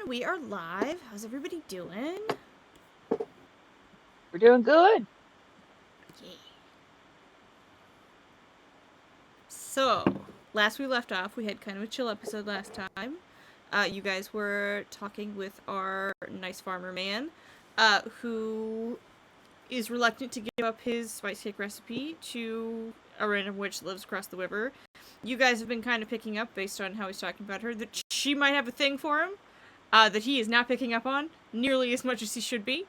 And we are live. How's everybody doing? We're doing good. Yeah. So, last we left off, we had kind of a chill episode last time. You guys were talking with our nice farmer man, who is reluctant to give up his spice cake recipe to a random witch that lives across the river. You guys have been kind of picking up, based on how he's talking about her, that she might have a thing for him, that he is not picking up on nearly as much as he should be.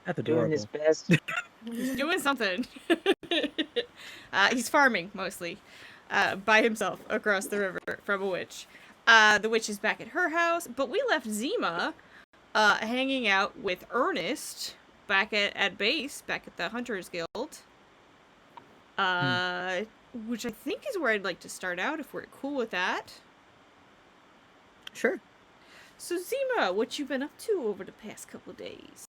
That's Doing his adorable. best. He's doing something. He's farming, mostly, by himself across the river from a witch. The witch is back at her house, but we left Zima hanging out with Ernest back at base, back at the Hunters Guild. Which I think is where I'd like to start out, if we're cool with that. Sure. So Zima, what you been up to over the past couple days?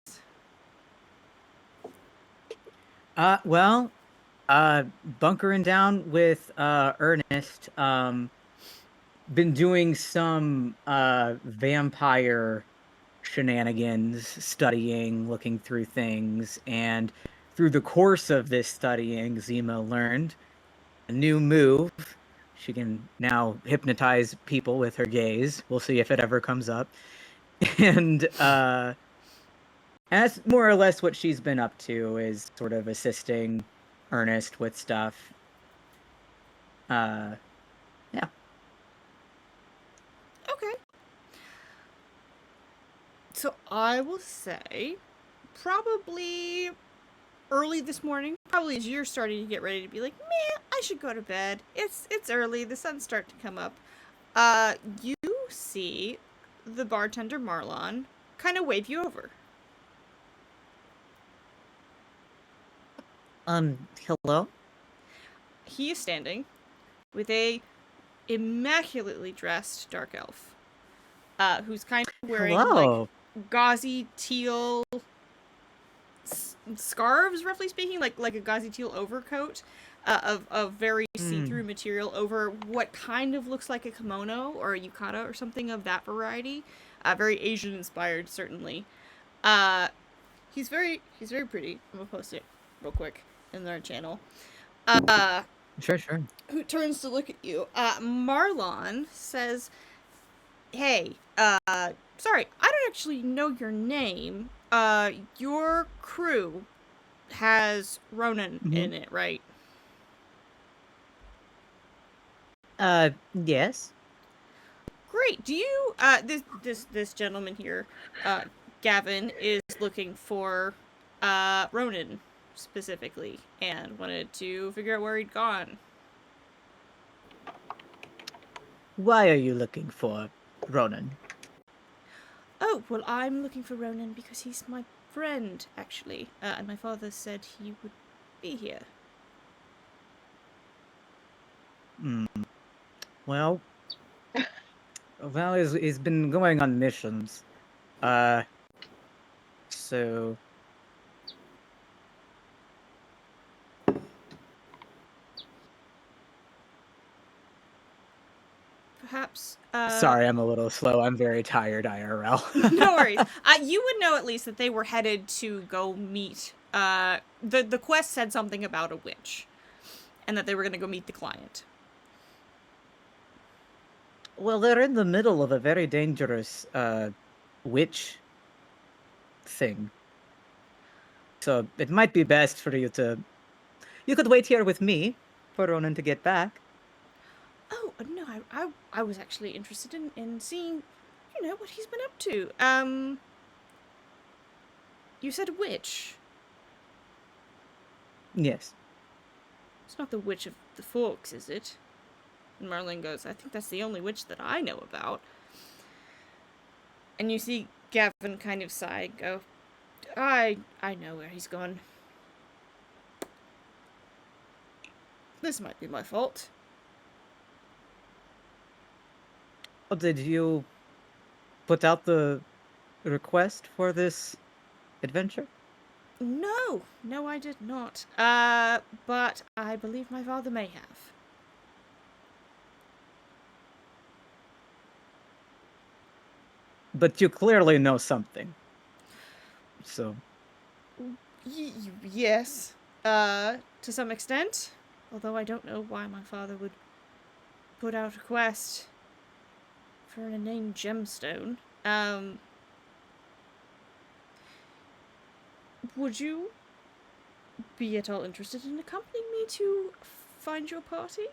Bunkering down with Ernest. Been doing some vampire shenanigans, studying, looking through things, and through the course of this studying, Zima learned a new move. She can now hypnotize people with her gaze. We'll see if it ever comes up. And that's more or less what she's been up to, is sort of assisting Ernest with stuff. Yeah. Okay. So I will say, probably early this morning, probably as you're starting to get ready to be like, man, I should go to bed. It's early, the sun's starting to come up. You see the bartender Marlon kind of wave you over. Hello? He is standing with a immaculately dressed dark elf, who's kind of wearing Hello. like gauzy teal scarves, roughly speaking, like a gauzy teal overcoat of very see-through material over what kind of looks like a kimono or a yukata or something of that variety. Very Asian inspired, certainly. He's very pretty. I'm gonna post it real quick in their channel. Sure. Who turns to look at you. Marlon says, hey, sorry, I don't actually know your name. Your crew has Ronan in it, right? Yes. Great. Do you, this gentleman here, Gavin, is looking for, Ronan, specifically, and wanted to figure out where he'd gone. Why are you looking for Ronan? Oh, well, I'm looking for Ronan because he's my friend, actually, and my father said he would be here. Well, he's been going on missions. So Perhaps, sorry, I'm a little slow. I'm very tired, IRL. No worries. You would know at least that they were headed to go meet, the quest said something about a witch, and that they were gonna go meet the client. Well, they're in the middle of a very dangerous witch thing. So it might be best for you to... You could wait here with me for Ronan to get back. Oh, no, I was actually interested in seeing, what he's been up to. You said a witch. Yes. It's not the Witch of the Forks, is it? And Marlene goes, I think that's the only witch that I know about. And you see Gavin kind of sigh and go, I know where he's gone. This might be my fault. Oh, did you put out the request for this adventure? No, I did not. But I believe my father may have. but you clearly know something. So, Yes. To some extent. Although I don't know why my father would put out a quest for an inane gemstone. Would you be at all interested in accompanying me to find your party?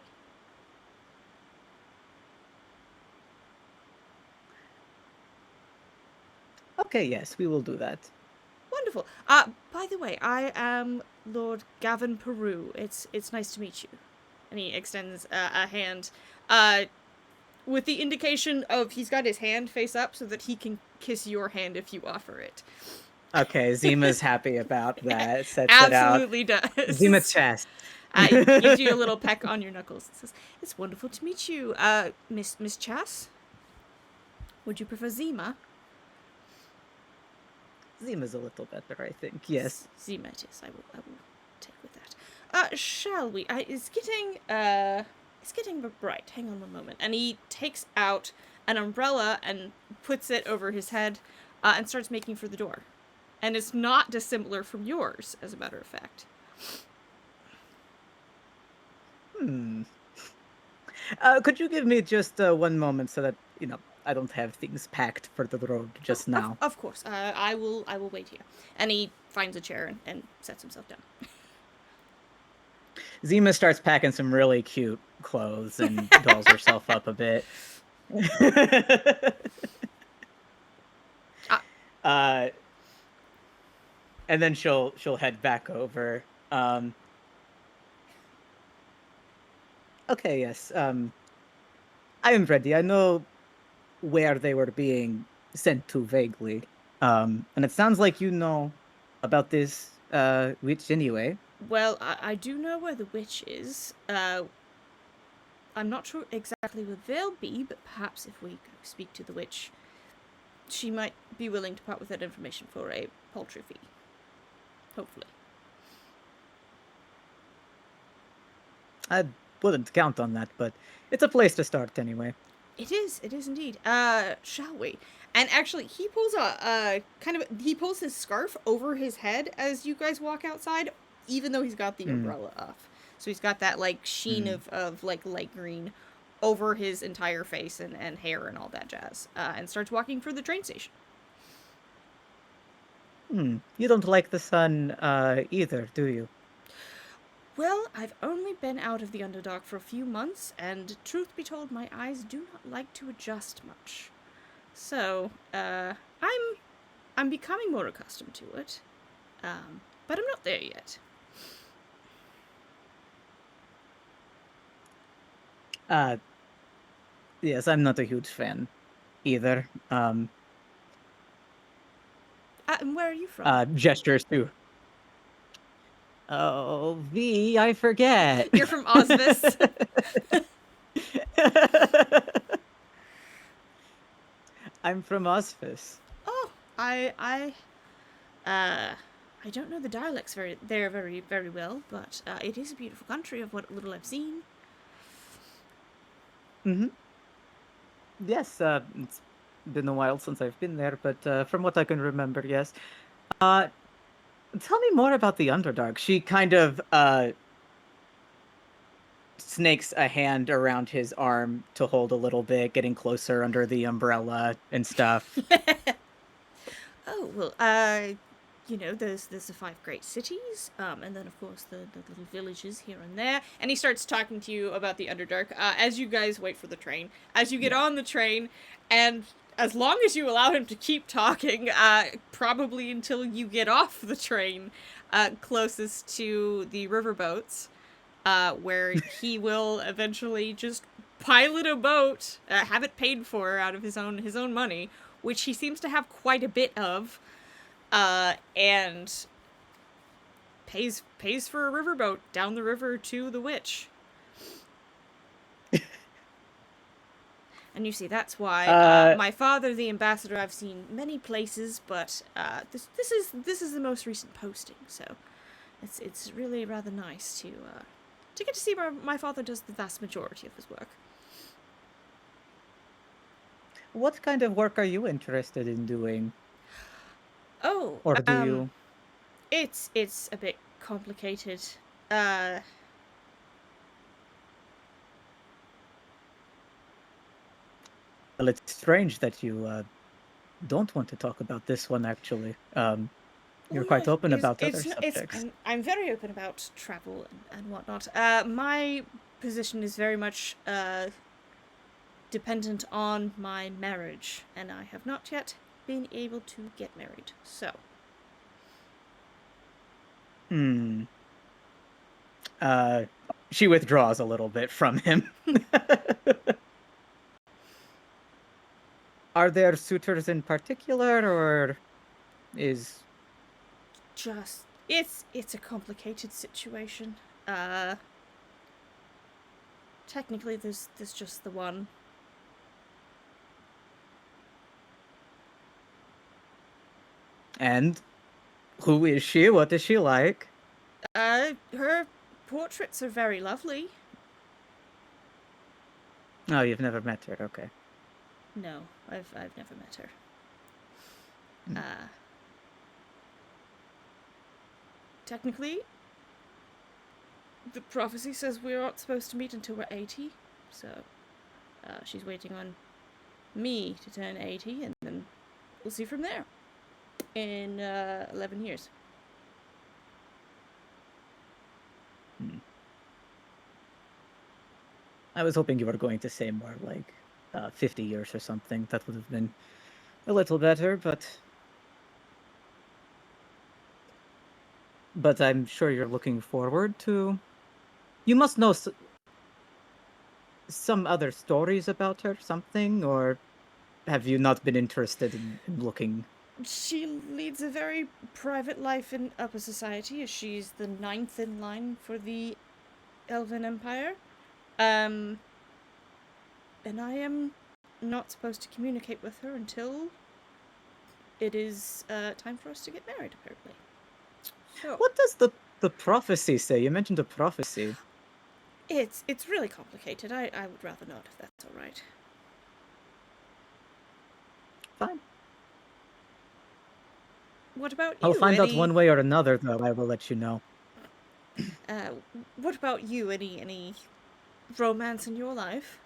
okay, yes, we will do that. Wonderful. By the way, I am Lord Gavin Peru. It's nice to meet you. And he extends a hand, with the indication of he's got his hand face up so that he can kiss your hand if you offer it. Okay, Zima's happy about that. Sets it out. Absolutely does. Zima chest. Gives you a little peck on your knuckles. It says, "It's wonderful to meet you, Miss Chas. Would you prefer Zima?" Zima's a little better, I think. Yes. Zima it is. I will take with that. Shall we? It's getting bright. Hang on one moment. And he takes out an umbrella and puts it over his head, and starts making for the door. And it's not dissimilar from yours, as a matter of fact. Could you give me just 1 moment so that, I don't have things packed for the road just now? Of course. I will wait here. And he finds a chair and sets himself down. Zima starts packing some really cute clothes and dolls herself up a bit. And then she'll head back over. Okay, yes. I am ready. I know where they were being sent to vaguely. And it sounds like you know about this witch anyway. Well, I do know where the witch is. I'm not sure exactly where they'll be, but perhaps if we go speak to the witch, she might be willing to part with that information for a paltry fee. Hopefully. I wouldn't count on that, but it's a place to start anyway. It is indeed. Shall we? And actually, he pulls he pulls his scarf over his head as you guys walk outside, even though he's got the umbrella off. So he's got that, like, sheen of like, light green over his entire face and hair and all that jazz, and starts walking for the train station. You don't like the sun either, do you? Well, I've only been out of the Underdark for a few months, and truth be told, my eyes do not like to adjust much. So, I'm becoming more accustomed to it, but I'm not there yet. Yes, I'm not a huge fan either. And where are you from? Gestures too. Oh, V, I forget. You're from Osvis. I'm from Osvis. Oh, I don't know the dialects very well, but it is a beautiful country of what little I've seen. Yes, it's been a while since I've been there, but from what I can remember, yes. Tell me more about the Underdark. She kind of snakes a hand around his arm to hold a little bit, getting closer under the umbrella and stuff. Oh, well, there's the 5 great cities, and then, of course, the little villages here and there. And he starts talking to you about the Underdark, as you guys wait for the train. As you get on the train, and as long as you allow him to keep talking, probably until you get off the train, closest to the riverboats, where he will eventually just pilot a boat, have it paid for out of his own money, which he seems to have quite a bit of, and pays for a riverboat down the river to the witch. And you see, that's why my father, the ambassador, I've seen many places, but this is the most recent posting, so it's really rather nice to get to see where my father does the vast majority of his work. What kind of work are you interested in doing? Oh, Or do you? it's a bit complicated. Uh, Well, it's strange that you don't want to talk about this one, actually. oh You're no, quite open about other it's subjects. I'm very open about travel and whatnot. My position is very much dependent on my marriage, and I have not yet been able to get married. So, Hmm. Uh, she withdraws a little bit from him. Are there suitors in particular, or is... just it's a complicated situation. Uh, Technically, there's just the one. And who is she? What is she like? Her portraits are very lovely. Oh, you've never met her. Okay. No, I've never met her. Hmm. Uh, Technically, the prophecy says we aren't supposed to meet until we're 80, so she's waiting on me to turn 80, and then we'll see from there in 11 years. Hmm. I was hoping you were going to say more like 50 years or something. That would have been a little better, but I'm sure you're looking forward to... You must know some other stories about her, something, or have you not been interested in looking? She leads a very private life in upper society, as she's the ninth in line for the Elven Empire. Um, and I am not supposed to communicate with her until it is time for us to get married, apparently. So What does the prophecy say? You mentioned a prophecy. it's really complicated. I would rather not, if that's all right. Fine. What about I'll you? find out Any one way or another, though. I will let you know. uh, what about you? Any romance in your life?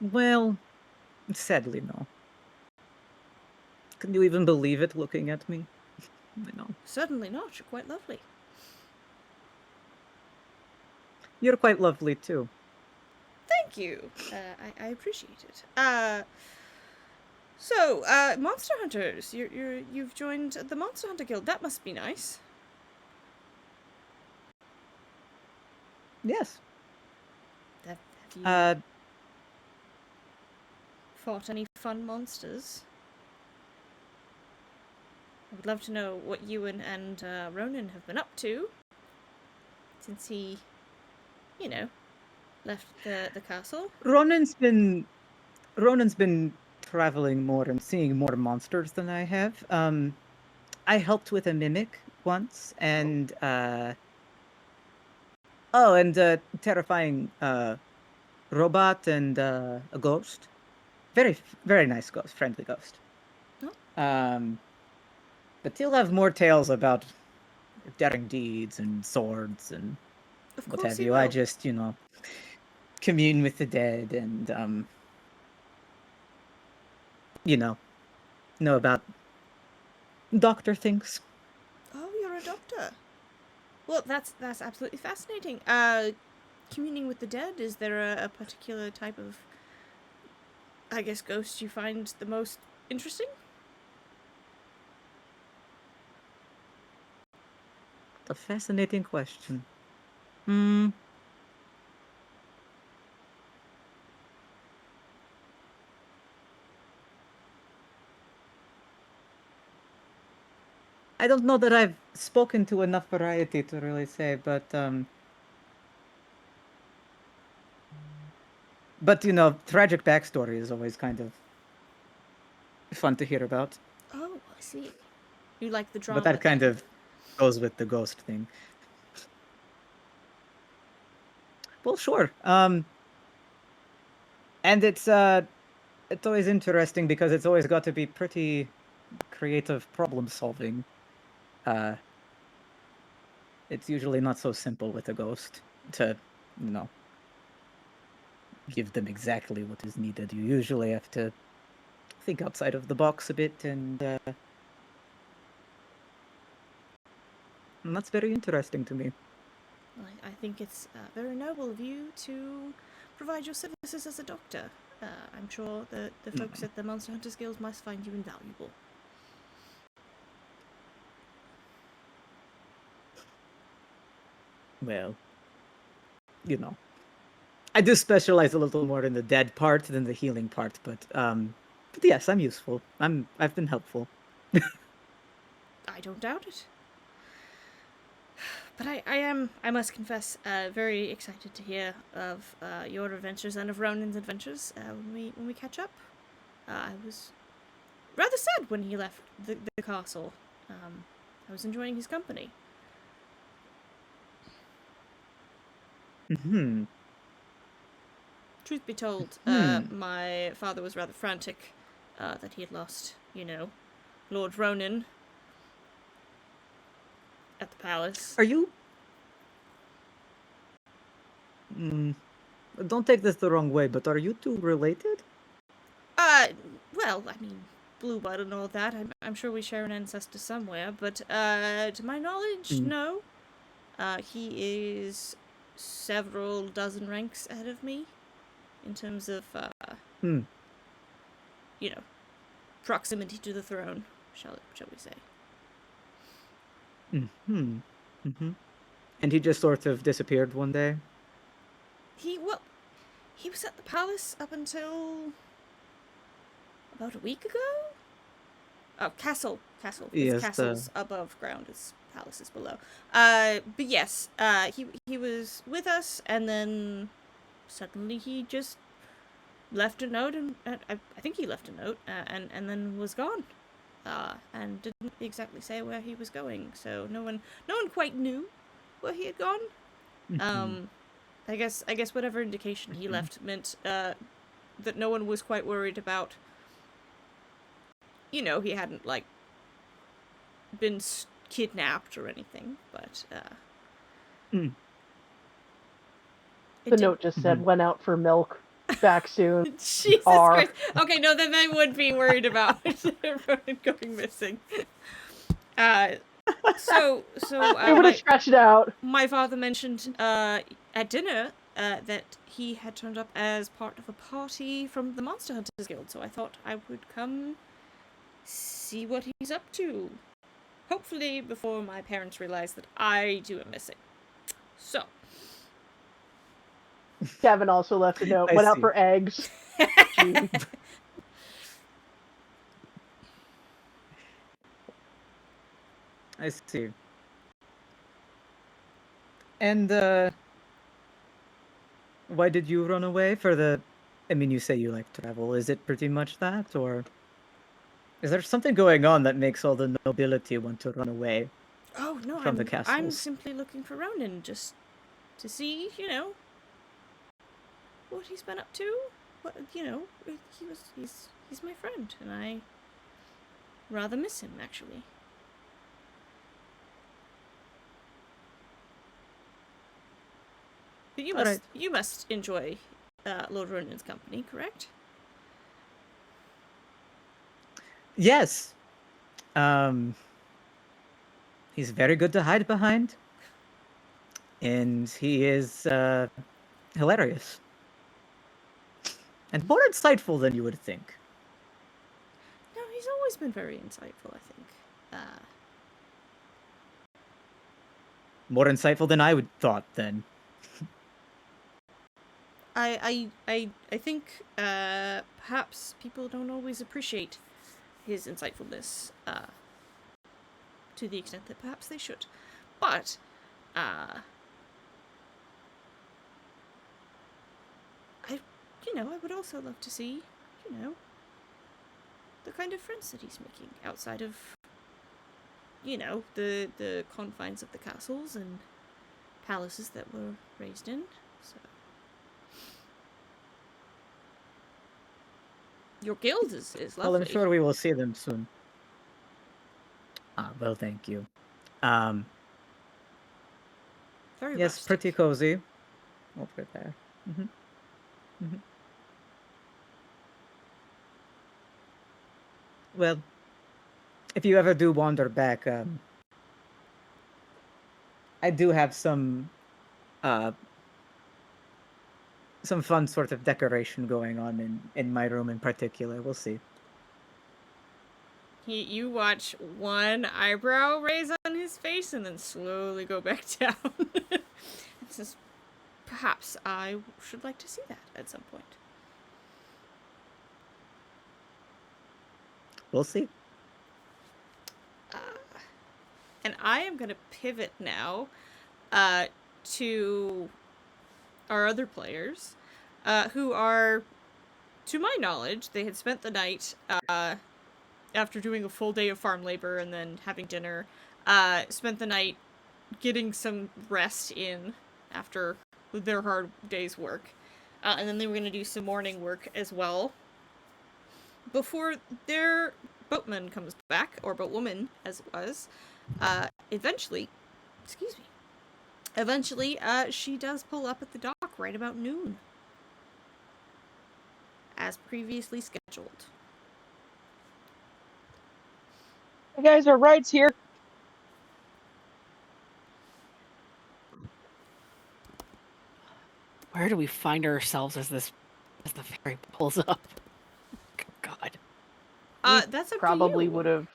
Well, sadly, no. Can you even believe it looking at me? I know. Certainly not. You're quite lovely. You're quite lovely, too. Thank you. I appreciate it. Monster hunters. You've joined the Monster Hunter Guild. That must be nice. Yes. Have you Uh, fought any fun monsters? I would love to know what you and Ronan have been up to since he, you know, left the castle. Ronan's been Ronan's been traveling more and seeing more monsters than I have. I helped with a mimic once, Oh, and oh, and a terrifying robot and a ghost. Very nice ghost, friendly ghost. no, Um, but he'll have more tales about daring deeds and swords and of what course have he you. I will. just, commune with the dead and you know about doctor things. Oh, you're a doctor. Well, that's absolutely fascinating. Communing with the dead. Is there a particular type of, I guess, ghost you find the most interesting? A fascinating question. Hmm. I don't know that I've spoken to enough variety to really say, but tragic backstory is always kind of fun to hear about. Oh, I see. You like the But drama that kind then? of goes with the ghost thing. Well, sure. And it's always interesting because it's always got to be pretty creative problem solving. Uh, it's usually not so simple with a ghost to, you know, give them exactly what is needed. You usually have to think outside of the box a bit, and that's very interesting to me. Well, I think it's very noble of you to provide your services as a doctor. I'm sure the folks at the Monster Hunters Guild must find you invaluable. Well, you know, I do specialize a little more in the dead part than the healing part, but yes, I'm useful. I've been helpful. I don't doubt it. But I must confess, very excited to hear of your adventures and of Ronan's adventures when we catch up. I was rather sad when he left the castle. I was enjoying his company. Hmm. Truth be told, my father was rather frantic that he had lost, Lord Ronan at the palace. Are you? Don't take this the wrong way, but are you two related? Well, I mean, blue blood and all that. I'm sure we share an ancestor somewhere, but to my knowledge, no. He is several dozen ranks ahead of me in terms of, proximity to the throne, shall we say. And he just sort of disappeared one day? He was at the palace up until about a week ago? Oh, castle. His Yes, castle's above ground, his palace is below. But yes, he was with us, and then suddenly he just left a note, and I think he left a note, and then was gone. And didn't exactly say where he was going, so no one quite knew where he had gone. I guess whatever indication he left meant that no one was quite worried about. He hadn't been kidnapped or anything, but the note just said went out for milk. Back soon. Jesus Christ. Okay, no, then I would be worried about Ronan going missing. So it would have scratched it out. My father mentioned at dinner that he had turned up as part of a party from the Monster Hunters Guild, so I thought I would come see what he's up to. Hopefully before my parents realize that I too am missing. So. Gavin also left a note. Went out for eggs. I see. And why did you run away for the... I mean, you say you like travel. Is it pretty much that, or is there something going on that makes all the nobility want to run away? Oh no, from the castles? I'm simply looking for Ronan, just to see, what he's been up to. What he's my friend, and I rather miss him actually. But you must enjoy Lord Ronan's company, correct? Yes. He's very good to hide behind. And he is hilarious. And more insightful than you would think. No, he's always been very insightful, I think. More insightful than I would thought, then. I think perhaps people don't always appreciate his insightfulness to the extent that perhaps they should. But I would also love to see, the kind of friends that he's making outside of, the confines of the castles and palaces that we're raised in. So Your guild is Well, lovely. I'm sure we will see them soon. Well, thank you. Very Yes, rustic. pretty cozy over there. Well, if you ever do wander back, I do have some fun sort of decoration going on in my room in particular. We'll see. You watch one eyebrow raise on his face and then slowly go back down. It says, perhaps I should like to see that at some point. We'll see. And I am going to pivot now to our other players, who are, to my knowledge, they had spent the night after doing a full day of farm labor and then having dinner, spent the night getting some rest in after their hard day's work. And then they were going to do some morning work as well before their boatman comes back, or boatwoman as it was. Eventually, she does pull up at the dock right about noon, as previously scheduled. Hey guys, our ride's here. Where do we find ourselves as the ferry pulls up? God. That's up Probably to you. would have.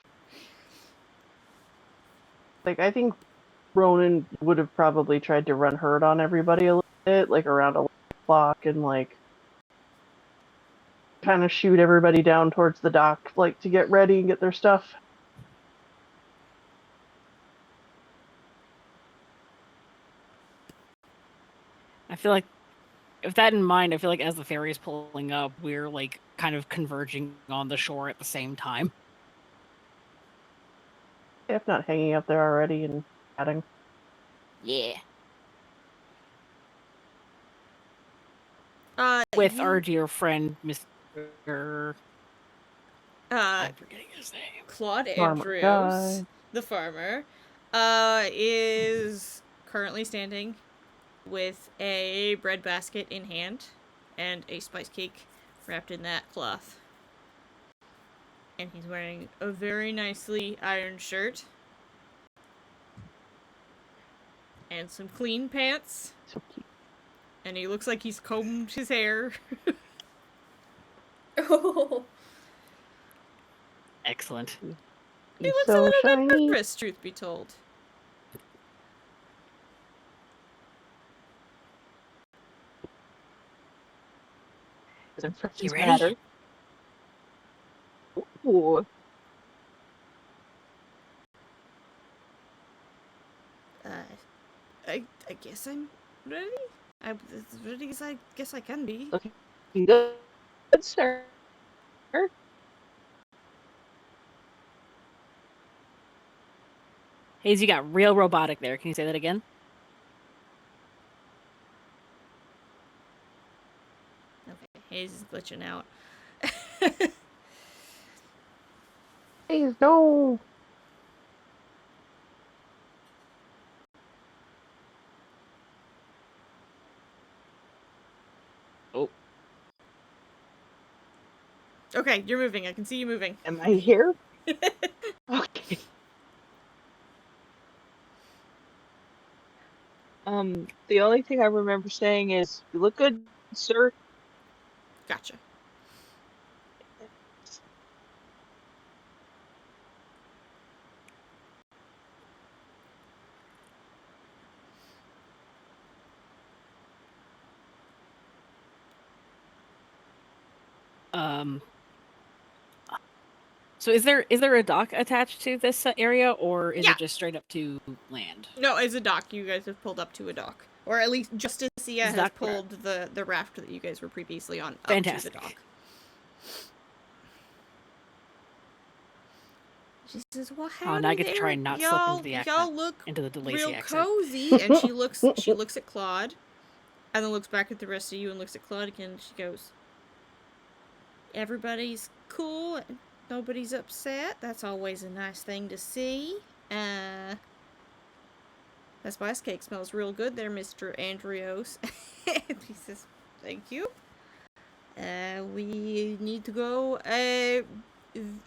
Like, I think Ronan would have probably tried to run herd on everybody a little bit, like around 11 o'clock, and like kind of shoot everybody down towards the dock, like to get ready and get their stuff. I feel like, with that in mind, I feel like as the ferry is pulling up, we're like kind of converging on the shore at the same time. If not hanging out there already and chatting. Yeah. With our dear friend, Mr. I'm forgetting his name. Claude Farmer Andrews, guy. the farmer, is currently standing with a bread basket in hand and a spice cake wrapped in that cloth. And he's wearing a very nicely ironed shirt and some clean pants. So cute. And he looks like he's combed his hair. Excellent. He looks so a little shiny. bit nervous, truth be told. You ready? Ooh. I guess I'm ready? I'm as ready as I guess I can be. Looking good, sir. Hayes, you got real robotic there. Can you say that again? Okay, Hayes is glitching out. Please, no. Oh. Okay, you're moving. I can see you moving. Am I here? Okay. The only thing I remember saying is, "You look good, sir." Gotcha. So is there a dock attached to this area, or is Yeah. it just straight up to land? No, it's a dock. You guys have pulled up to a dock. Or at least Justicia has Dock- pulled the raft that you guys were previously on up Fantastic. to the dock. She says, "Well, howdy now I get to there. try and not slip into the accent, Y'all look into the Lacey real accent. cozy." And she looks at Claude, and then looks back at the rest of you and looks at Claude again. And she goes, everybody's cool and nobody's upset. That's always a nice thing to see. That spice cake smells real good there, Mr. Andrios. He says, thank you. We need to go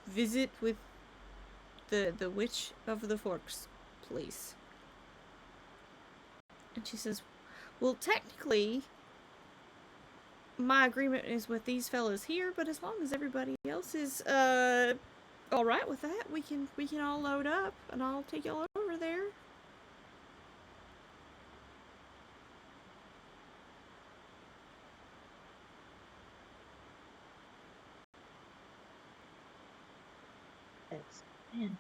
visit with the Witch of the Forks, please. And she says, well, technically, my agreement is with these fellas here, but as long as everybody else is all right with that, we can all load up, and I'll take y'all over there. Man.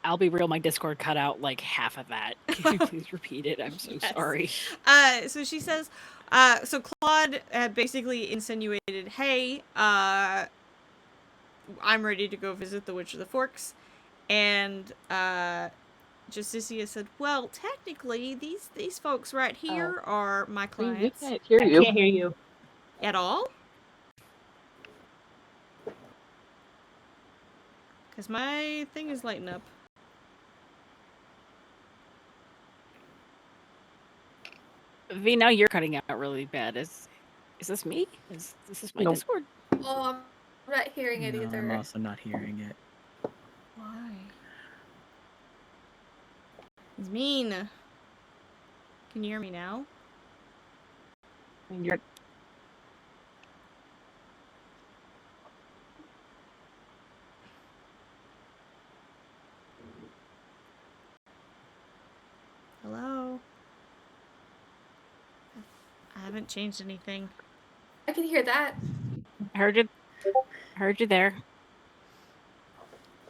I'll be real, my Discord cut out like half of that. Can you please repeat it? I'm so Yes. sorry. So she says, so Claude basically insinuated, hey, I'm ready to go visit the Witch of the Forks. And Justicia said, well, technically, these folks right here are my We clients. can't hear I you. can't hear you. At all? Because my thing is lighting up. V, now you're cutting out really bad. Is this me? Is this my Nope. Discord? Oh, I'm not hearing it No, either. I'm also not hearing it. Why? It's mean. Can you hear me now? I mean, you're Hello? I haven't changed anything. I can hear that. I heard you. Heard you there.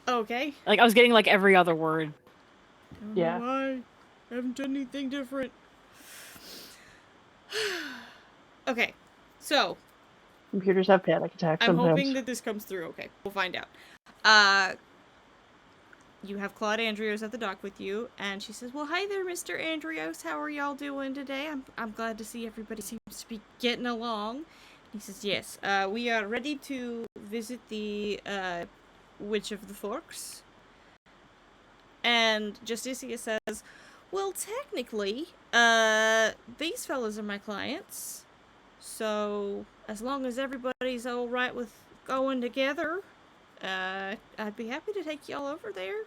Okay. Like I was getting like every other word. Don't Yeah. know why. I haven't done anything different. Okay. So, computers have panic attacks I'm sometimes. hoping that this comes through. Okay, we'll find out. You have Claude Andrios at the dock with you, and she says, well, hi there, Mr. Andrios. How are y'all doing today? I'm glad to see everybody seems to be getting along. He says, yes, we are ready to visit the Witch of the Forks. And Justicia says, well, technically, these fellas are my clients. So, as long as everybody's alright with going together, I'd be happy to take y'all over there.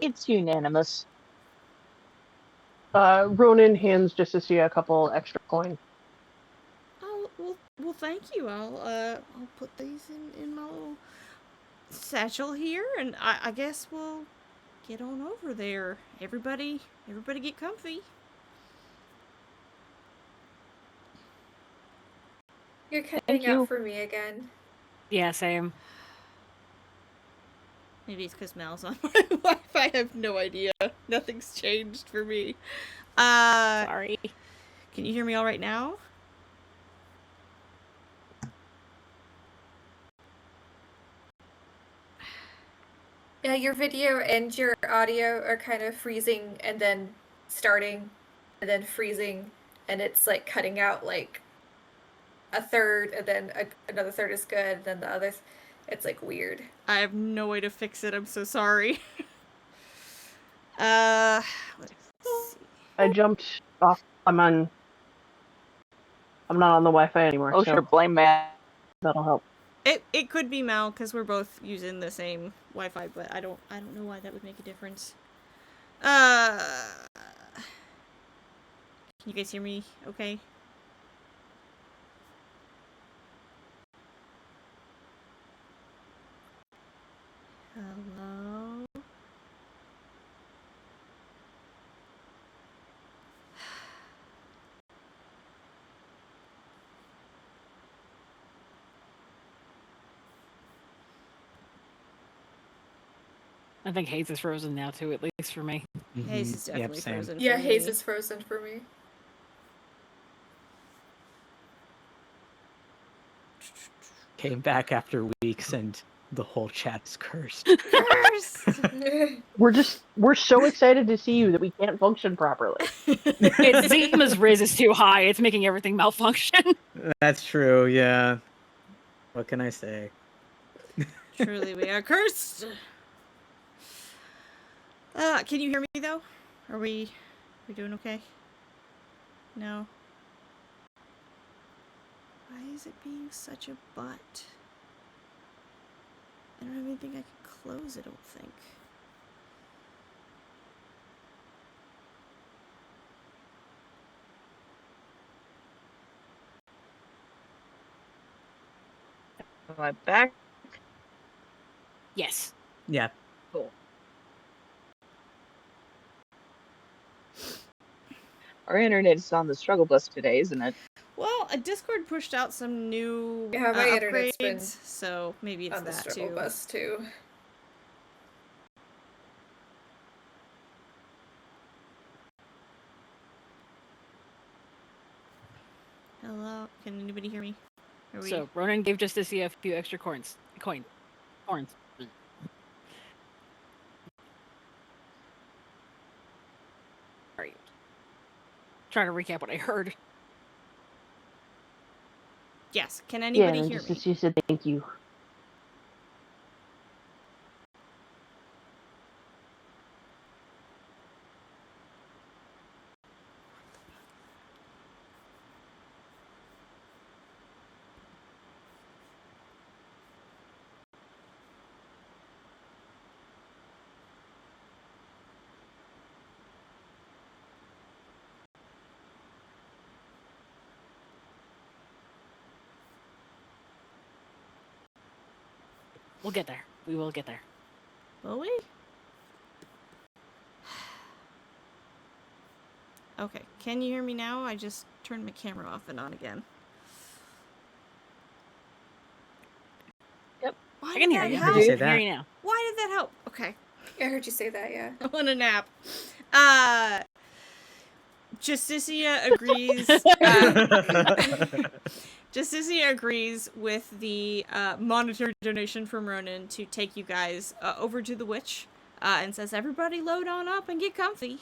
It's unanimous. Ronan hands Justicia a couple extra coins. Oh, well, thank you. I'll put these in my little satchel here, and I guess we'll get on over there. Everybody get comfy. You're cutting Thank you. out for me again. Yeah, same. Maybe it's because Mal's on my Wi-Fi. I have no idea. Nothing's changed for me. Sorry. Can you hear me all right now? Yeah, your video and your audio are kind of freezing and then starting and then freezing, and it's like cutting out like a third and then another third is good, and then the others. It's like weird. I have no way to fix it. I'm so sorry. Let's see. I jumped off. I'm not on the Wi-Fi anymore. Oh, so sure, blame Matt. that'll help. It could be Mal because we're both using the same Wi-Fi, but I don't know why that would make a difference. Can you guys hear me? Okay. Hello. I think Hayes is frozen now too, at least for me. Hayes is Yep, definitely same. frozen. Yeah, for Hayes me. is frozen for me. Came back after weeks and The whole chat is cursed. Cursed! We're so excited to see you that we can't function properly. It's Zima's riz is too high. It's making everything malfunction. That's true, yeah. What can I say? Truly, we are cursed. Can you hear me though? Are we doing okay? No. Why is it being such a butt? I don't have anything I can close, I don't think. Am I back? Yes. Yeah. Cool. Our internet is on the struggle bus today, isn't it? Well, Discord pushed out some new Yeah, my internet's upgrades, been so maybe it's on the that struggle too. bus too. Hello, can anybody hear me? Are we... So Ronan gave Justicia a few extra horns. Alright. Trying to recap what I heard. Yes, can Yeah, anybody and hear just me? as you said thank you. We'll get there. We will get there. Will we? Okay, can you hear me now? I just turned my camera off and on again. Yep. Why I can did hear that you. help? Did you say I can hear that? you now. Why did that help? Okay. I heard you say that, yeah. I want a nap. Justicia agrees. Justicia agrees with the monetary donation from Ronan to take you guys over to the witch, and says, "Everybody load on up and get comfy."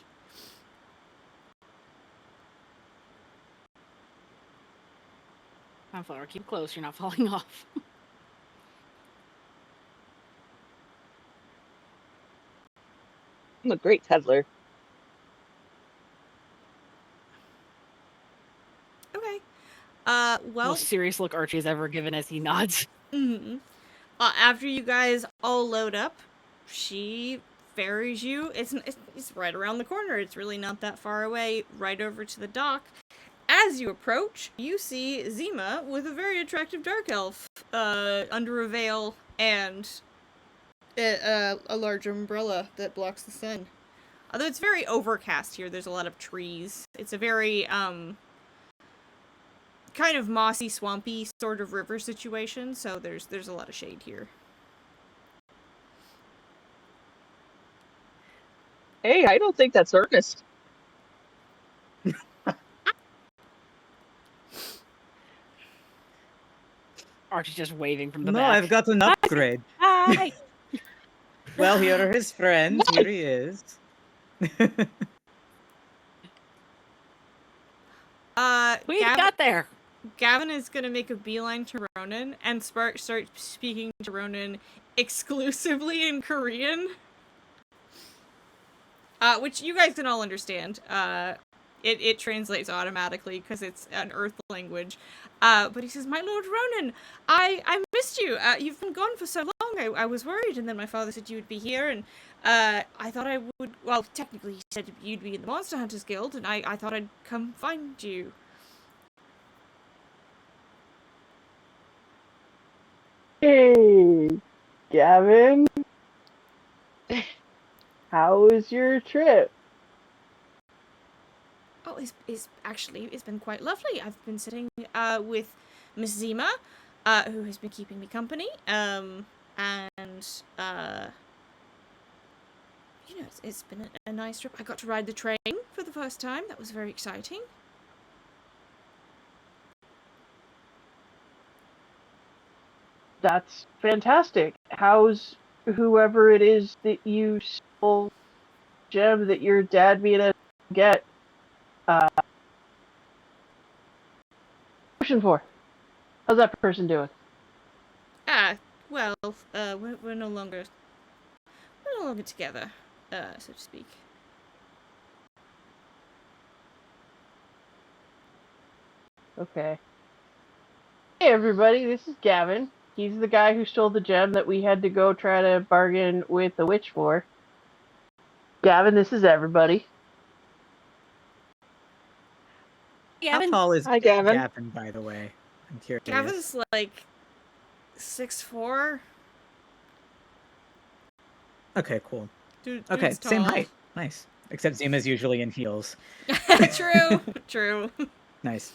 Sunflower, keep close. You're not falling off. I'm a great peddler. Okay. Well. Most serious look Archie has ever given as he nods. Mm-hmm. After you guys all load up, she ferries you. It's right around the corner. It's really not that far away. Right over to the dock. As you approach, you see Zima with a very attractive dark elf under a veil and a large umbrella that blocks the sun. Although it's very overcast here, there's a lot of trees. It's a very kind of mossy, swampy sort of river situation, so there's a lot of shade here. Hey, I don't think that's Ernest. Archie's just waving from the No, back. I've got an upgrade. Hi! Well, here are his friends. Here he is. We got there! Gavin is gonna make a beeline to Ronan and start speaking to Ronan exclusively in Korean. Which you guys can all understand. It translates automatically because it's an Earth language. But he says, "My Lord Ronan, I missed you. You've been gone for so long. I was worried, and then my father said you would be here, and I thought I would. Well, technically, he said you'd be in the Monster Hunters Guild, and I thought I'd come find you." Hey, Gavin. How was your trip? Oh, it's been quite lovely. I've been sitting with Miss Zima, who has been keeping me company. And you know, it's been a nice trip. I got to ride the train for the first time. That was very exciting. That's fantastic. How's whoever it is that you stole gem that your dad made us get motion for? How's that person doing? Well, we're no longer together, so to speak. Okay. Hey everybody, this is Gavin. He's the guy who stole the gem that we had to go try to bargain with the witch for. Gavin, this is everybody. How tall is Hi, Gavin. Gavin, by the way? I'm curious. Gavin's like 6'4". Okay, cool. Dude's Okay, tall. same height. Nice. Except Zima's usually in heels. True. Nice.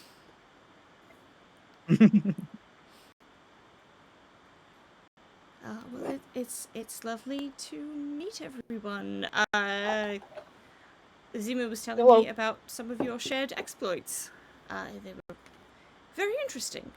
Well, it's lovely to meet everyone. Zima was telling Hello. me about some of your shared exploits. They were very interesting.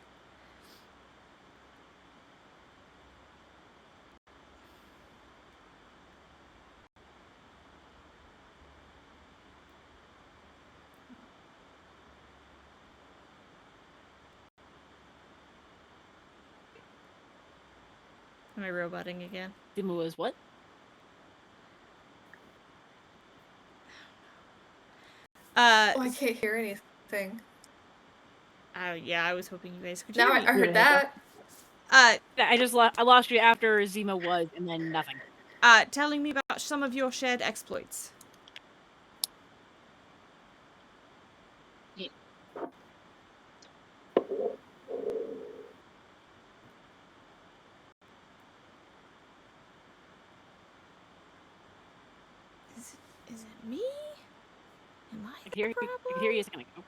Am I roboting again? Zima was what? I can't hear anything. Yeah, I was hoping you guys could Now hear I me. heard that. I lost you after Zima was, and then nothing. Telling me about some of your shared exploits. Is it me? Am I I the can problem? hear you a second ago.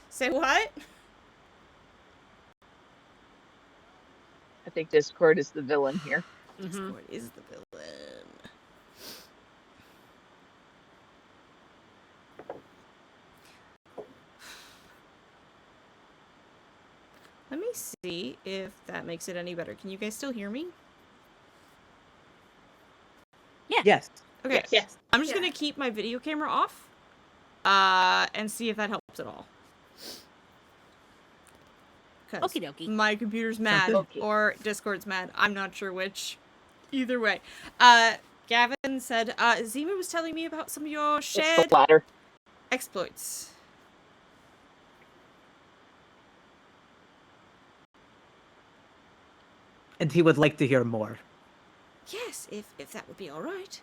Say what? I think Discord is the villain here. Discord is the villain. Let me see if that makes it any better. Can you guys still hear me? Yeah. Yes. Okay. Yes. I'm just Yeah. gonna keep my video camera off. And see if that helps at all. 'Cause Okie dokie. my computer's mad good. or Discord's mad. I'm not sure which. Either way. Gavin said, Zima was telling me about some of your It's shared the latter. exploits. And he would like to hear more. Yes, if that would be alright.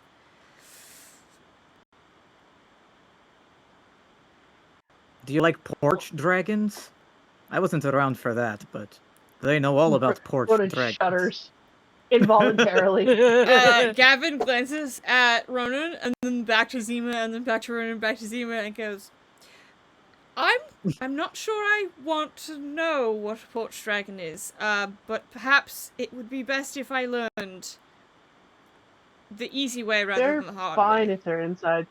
Do you like porch dragons? I wasn't around for that, but they know all about porch Ronan dragons. shudders involuntarily. Gavin glances at Ronan and then back to Zima and then back to Ronan, back to Zima and goes, I'm not sure I want to know what a porch dragon is, but perhaps it would be best if I learned the easy way rather They're than the hard fine way. if they're insides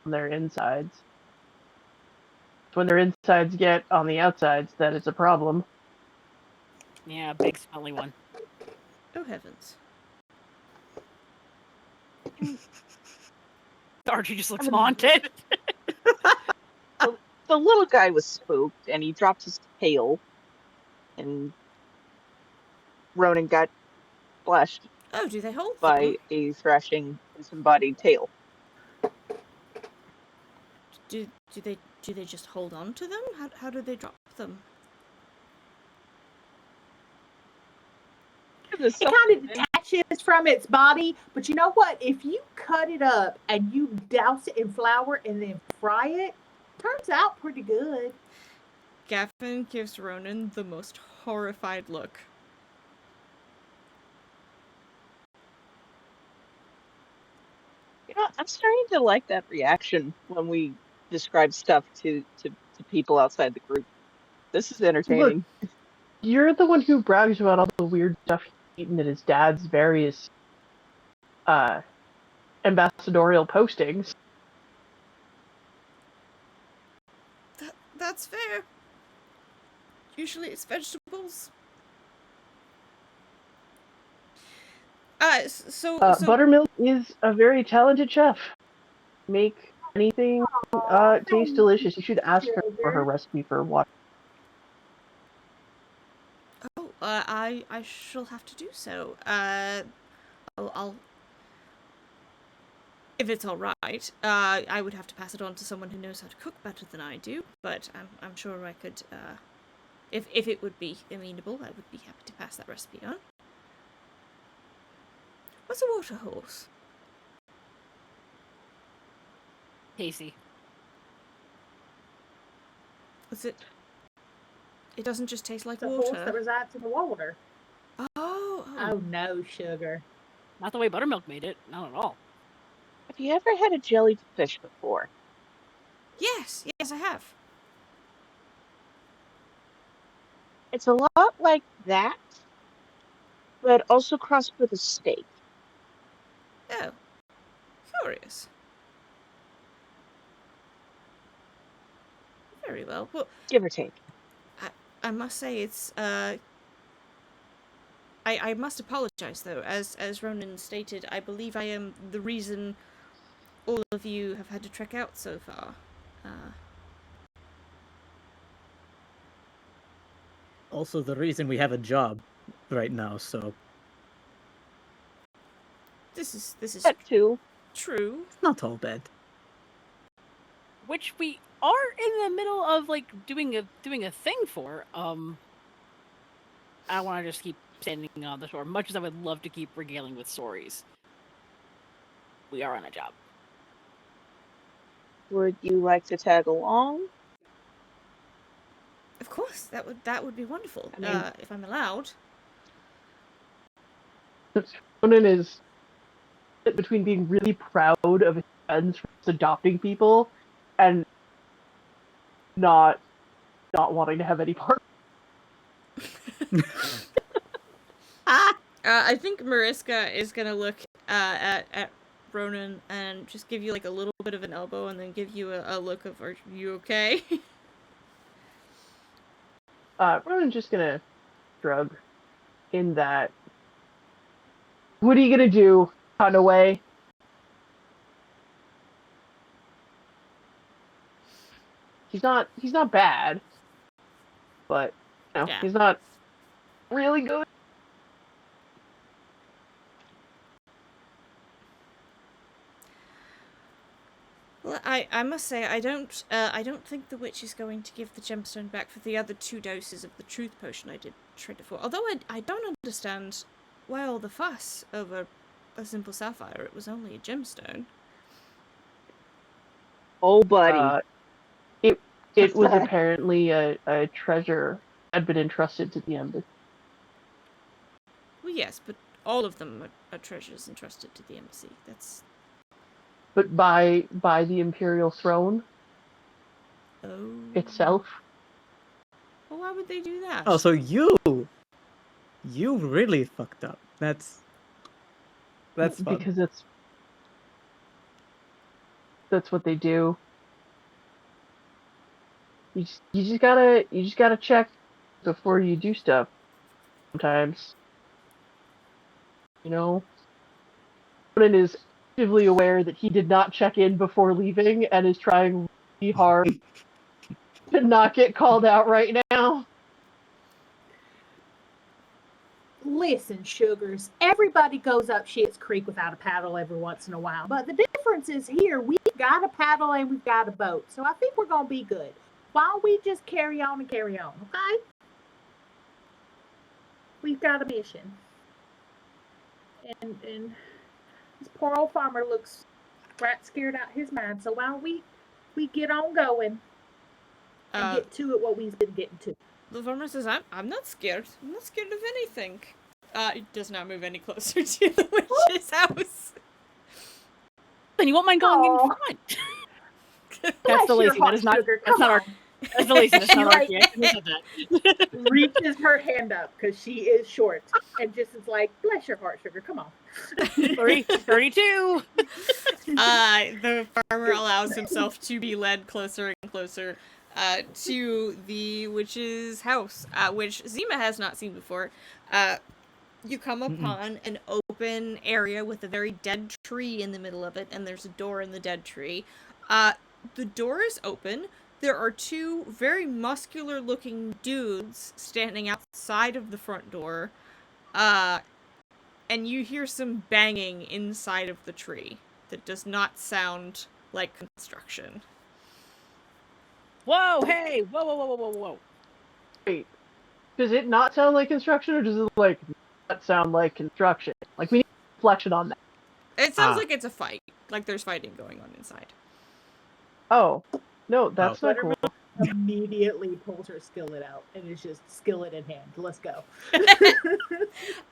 on their insides. It's when their insides get on the outsides that it's a problem. Yeah, big smelly one. Oh heavens. Archie just looks haunted. The little guy was spooked and he dropped his tail, and Ronan got splashed Oh, do they hold by them? a thrashing disembodied tail. Do they just hold on to them? How do they drop them? The It kind of detaches from its body, but you know what? If you cut it up and you douse it in flour and then fry it, turns out pretty good. Gavin gives Ronan the most horrified look. You know, I'm starting to like that reaction when we describe stuff to people outside the group. This is entertaining. Look, you're the one who brags about all the weird stuff he's eaten at his dad's various ambassadorial postings. That's fair. Usually it's vegetables. So Buttermilk is a very talented chef. Make anything taste delicious. You should ask her for her recipe for water. Oh, I shall have to do so. I'll if it's all right. I would have to pass it on to someone who knows how to cook better than I do, but I'm sure I could. If it would be amenable, I would be happy to pass that recipe on. What's a water horse? Casey. Is it? It doesn't just taste like The horse water. that resides in the water. Oh. Oh no, sugar. Not the way Buttermilk made it. Not at all. Have you ever had a jellyfish before? Yes, I have. It's a lot like that, but also crossed with a steak. Oh, curious. Very well. Well, Give or take. I must say it's I must apologize though, as Ronan stated, I believe I am the reason all of you have had to trek out so far. Also, the reason we have a job right now, so This is That too. true. it's not all bad. Which we are in the middle of like doing a thing for. I want to just keep standing on the shore, much as I would love to keep regaling with stories. We are on a job. Would you like to tag along? Of course, that would be wonderful. I mean- If I'm allowed. Ronan is between being really proud of his friends for adopting people and not wanting to have any part. I think Mariska is gonna look at Ronan and just give you like a little bit of an elbow and then give you a look of, are you okay? Ronan's just gonna shrug in that, what are you gonna do, kind of way? He's not bad, but Yeah. he's not really good. Well, I must say I don't think the witch is going to give the gemstone back for the other 2 doses of the truth potion I did trade it for. Although I don't understand why all the fuss over a simple sapphire. It was only a gemstone. Oh, buddy. It was apparently a treasure had been entrusted to the embassy. Well, yes, but all of them are treasures entrusted to the embassy. That's But by the imperial throne itself. Well, why would they do that? Oh, so you really fucked up. That's fun. Because that's what they do. You just gotta check before you do stuff. Sometimes, Ronan is actively aware that he did not check in before leaving and is trying really hard to not get called out right now. Listen, sugars, everybody goes up Schitt's Creek without a paddle every once in a while. But the difference is here, we've got a paddle and we've got a boat. So I think we're going to be good. Why don't we just carry on, okay? We've got a mission. And this poor old farmer looks right scared out his mind. So why don't we get on going and get to it what we've been getting to. The farmer says, I'm not scared. I'm not scared of anything. He does not move any closer to the witch's house. Then you won't mind going in front. That's the lazy. That is not. Sugar, That's not our. That's the least. It's She, not like- Archie. I shouldn't have said that. Reaches her hand up because she is short and just is like, bless your heart, sugar. Come on. 32. The farmer allows himself to be led closer and closer to the witch's house, which Zima has not seen before. You come upon an open area with a very dead tree in the middle of it, and there's a door in the dead tree. The door is open. There are two very muscular-looking dudes standing outside of the front door, and you hear some banging inside of the tree that does not sound like construction. Whoa! Hey! Whoa! Whoa! Whoa! Whoa! Whoa! Wait, does it not sound like construction, or does it like not sound like construction? Like we need reflection on that. It sounds like it's a fight. Like there's fighting going on inside. Oh, no, that's not cool. Immediately pulls her skillet out and is just skillet in hand. Let's go.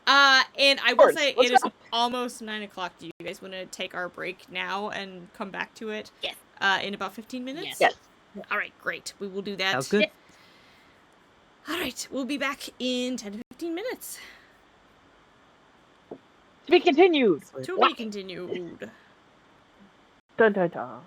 And I will Course, say let's it is go. almost 9 o'clock. Do you guys want to take our break now and come back to it? Yes. In about 15 minutes? Yes. Yes. All right, great. We will do that. Sounds good. All right, we'll be back in 10 to 15 minutes. To be continued. To be continued. Dun dun dun.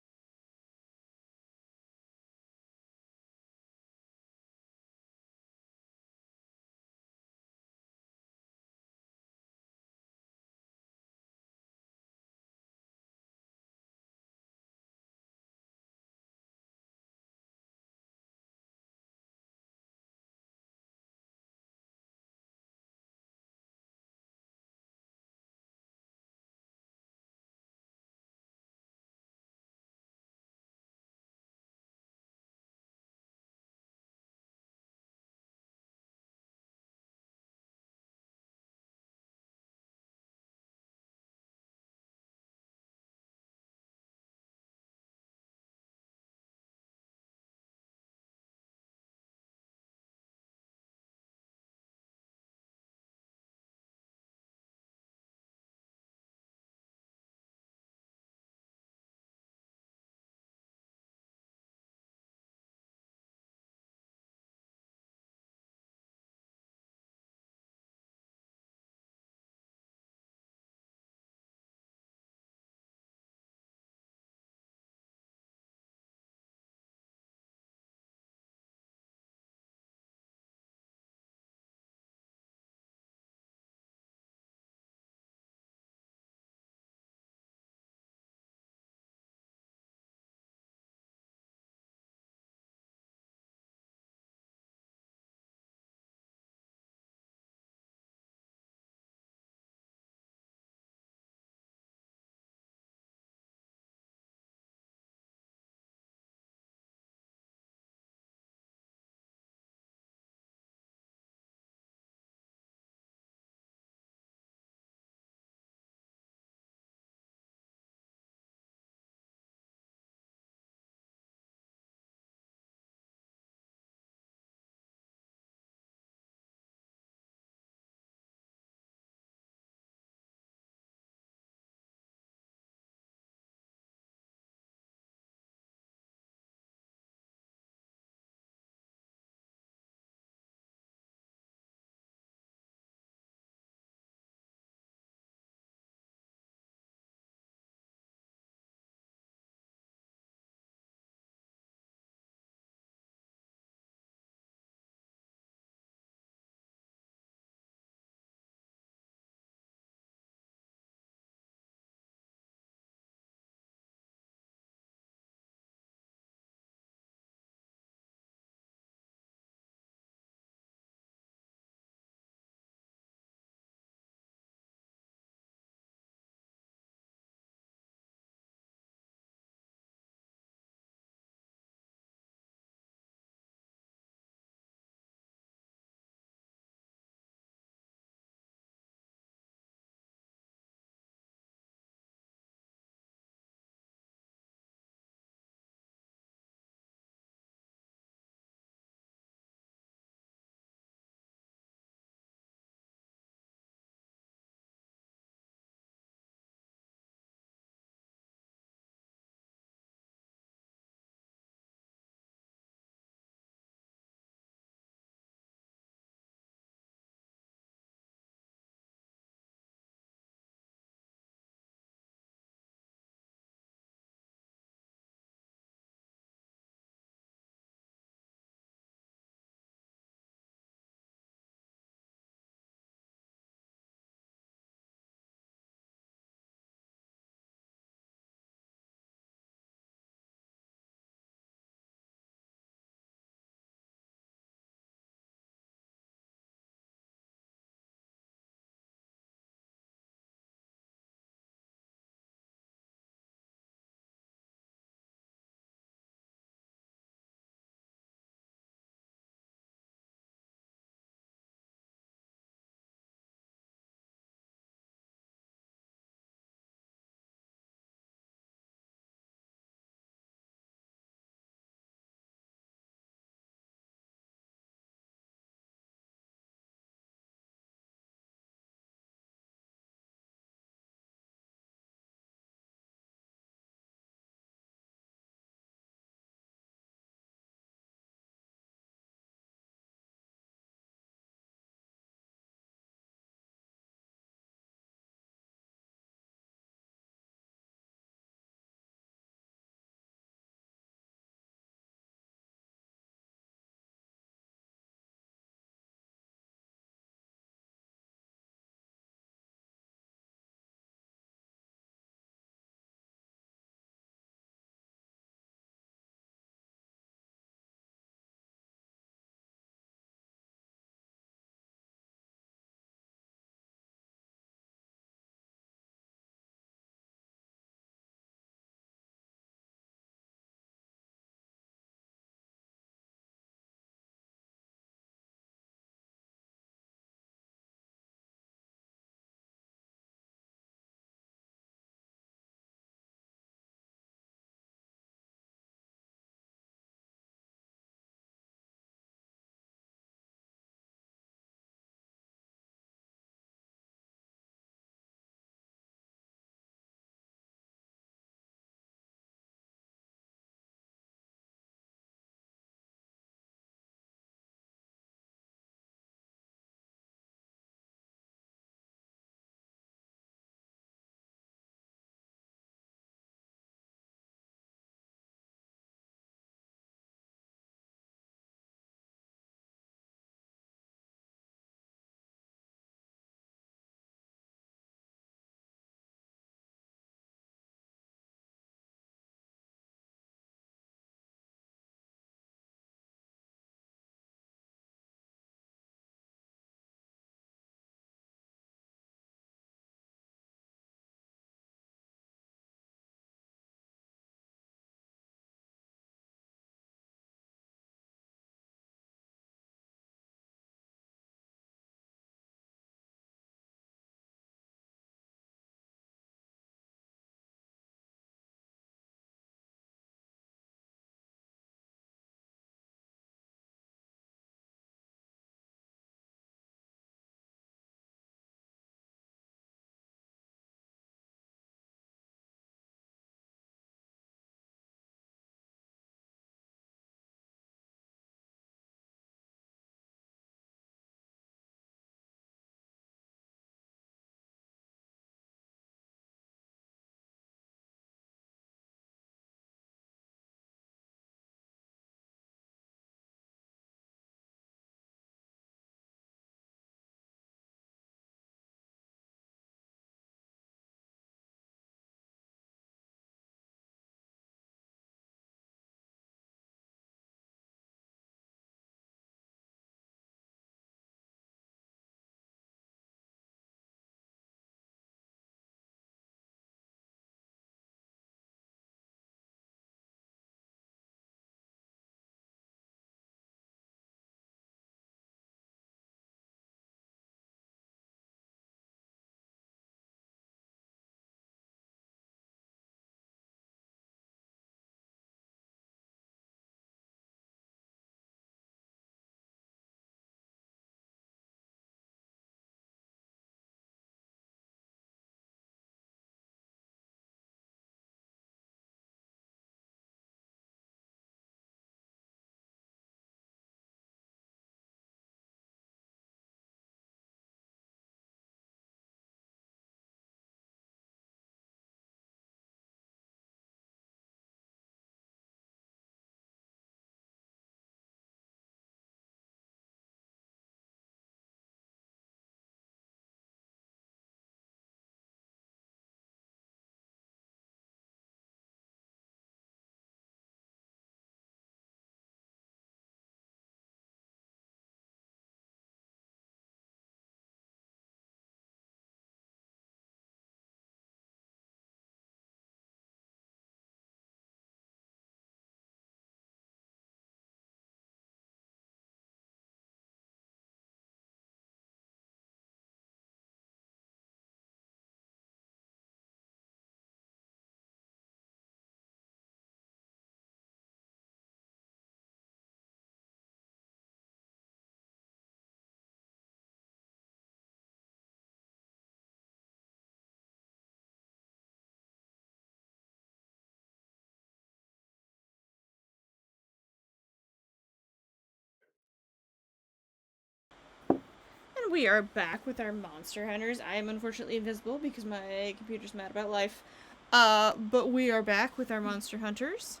we are back with our monster hunters. I am unfortunately invisible because my computer's mad about life. But we are back with our monster hunters.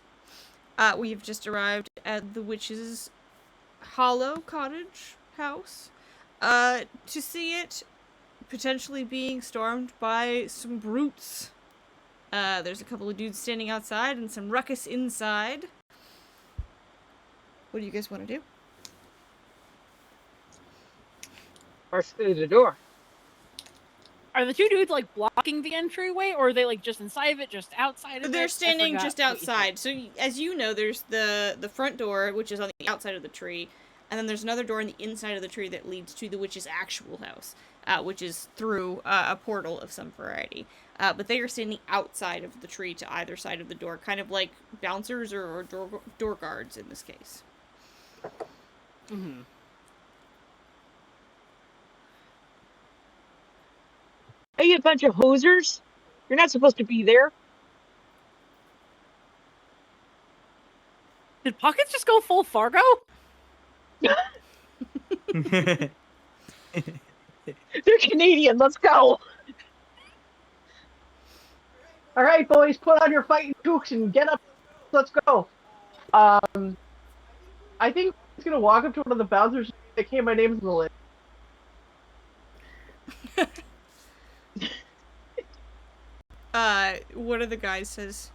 We've just arrived at the witch's hollow cottage house. To see it potentially being stormed by some brutes. There's a couple of dudes standing outside and some ruckus inside. What do you guys want to do? Burst through the door. Are the two dudes like blocking the entryway, or are they like just inside of it, just outside of it? They're I standing forgot just what you said. outside. So as you know, there's the front door, which is on the outside of the tree, and then there's another door on the inside of the tree that leads to the witch's actual house, which is through a portal of some variety. But they are standing outside of the tree to either side of the door, kind of like bouncers or door guards in this case. Mm-hmm. Are you a bunch of hosers? You're not supposed to be there. Did Pockets just go full Fargo? They're Canadian. Let's go. All right, boys, put on your fighting toques and get up. Let's go. I think he's gonna walk up to one of the bouncers and say, "Hey, my name's on the list." One of the guys says,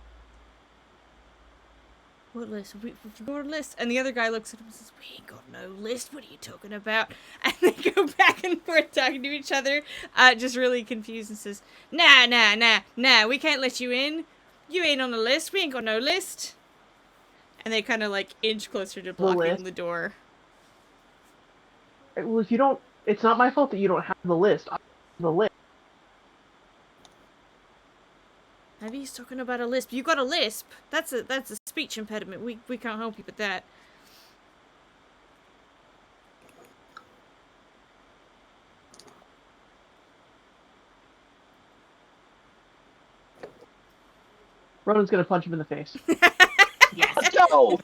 "What list? We got a list." And the other guy looks at him and says, "We ain't got no list. What are you talking about?" And they go back and forth talking to each other, just really confused, and says, Nah, we can't let you in. You ain't on the list. We ain't got no list." And they kind of like inch closer to blocking list? the door. Well, if you don't, it's not my fault that you don't have the list. I have the list. Maybe he's talking about a lisp. You got a lisp. That's a speech impediment. We can't help you with that. Ronan's gonna punch him in the face. Yes. Let's go.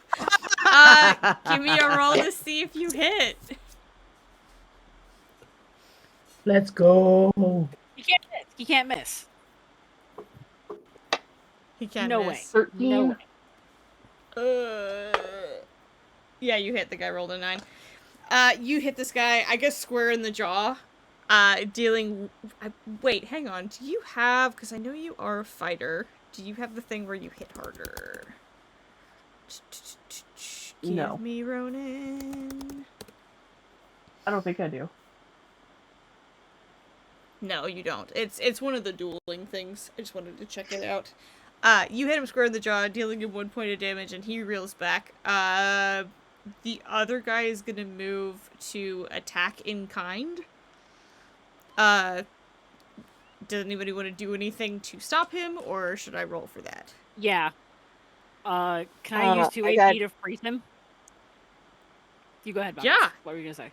Give me a roll to see if you hit. Let's go. You can't miss. You can't miss. He can't No miss. 13. No way. Yeah, you hit. The guy rolled a 9. You hit this guy, I guess, square in the jaw. Dealing... wait, hang on. Do you have... Because I know you are a fighter. Do you have the thing where you hit harder? No. Give me Ronan. I don't think I do. No, you don't. It's one of the dueling things. I just wanted to check it out. You hit him square in the jaw, dealing him 1 point of damage, and he reels back. The other guy is gonna move to attack in kind. Does anybody want to do anything to stop him, or should I roll for that? Yeah. Can I use 2 I AP got- to freeze him? You go ahead, Bob. Yeah. What were you gonna say?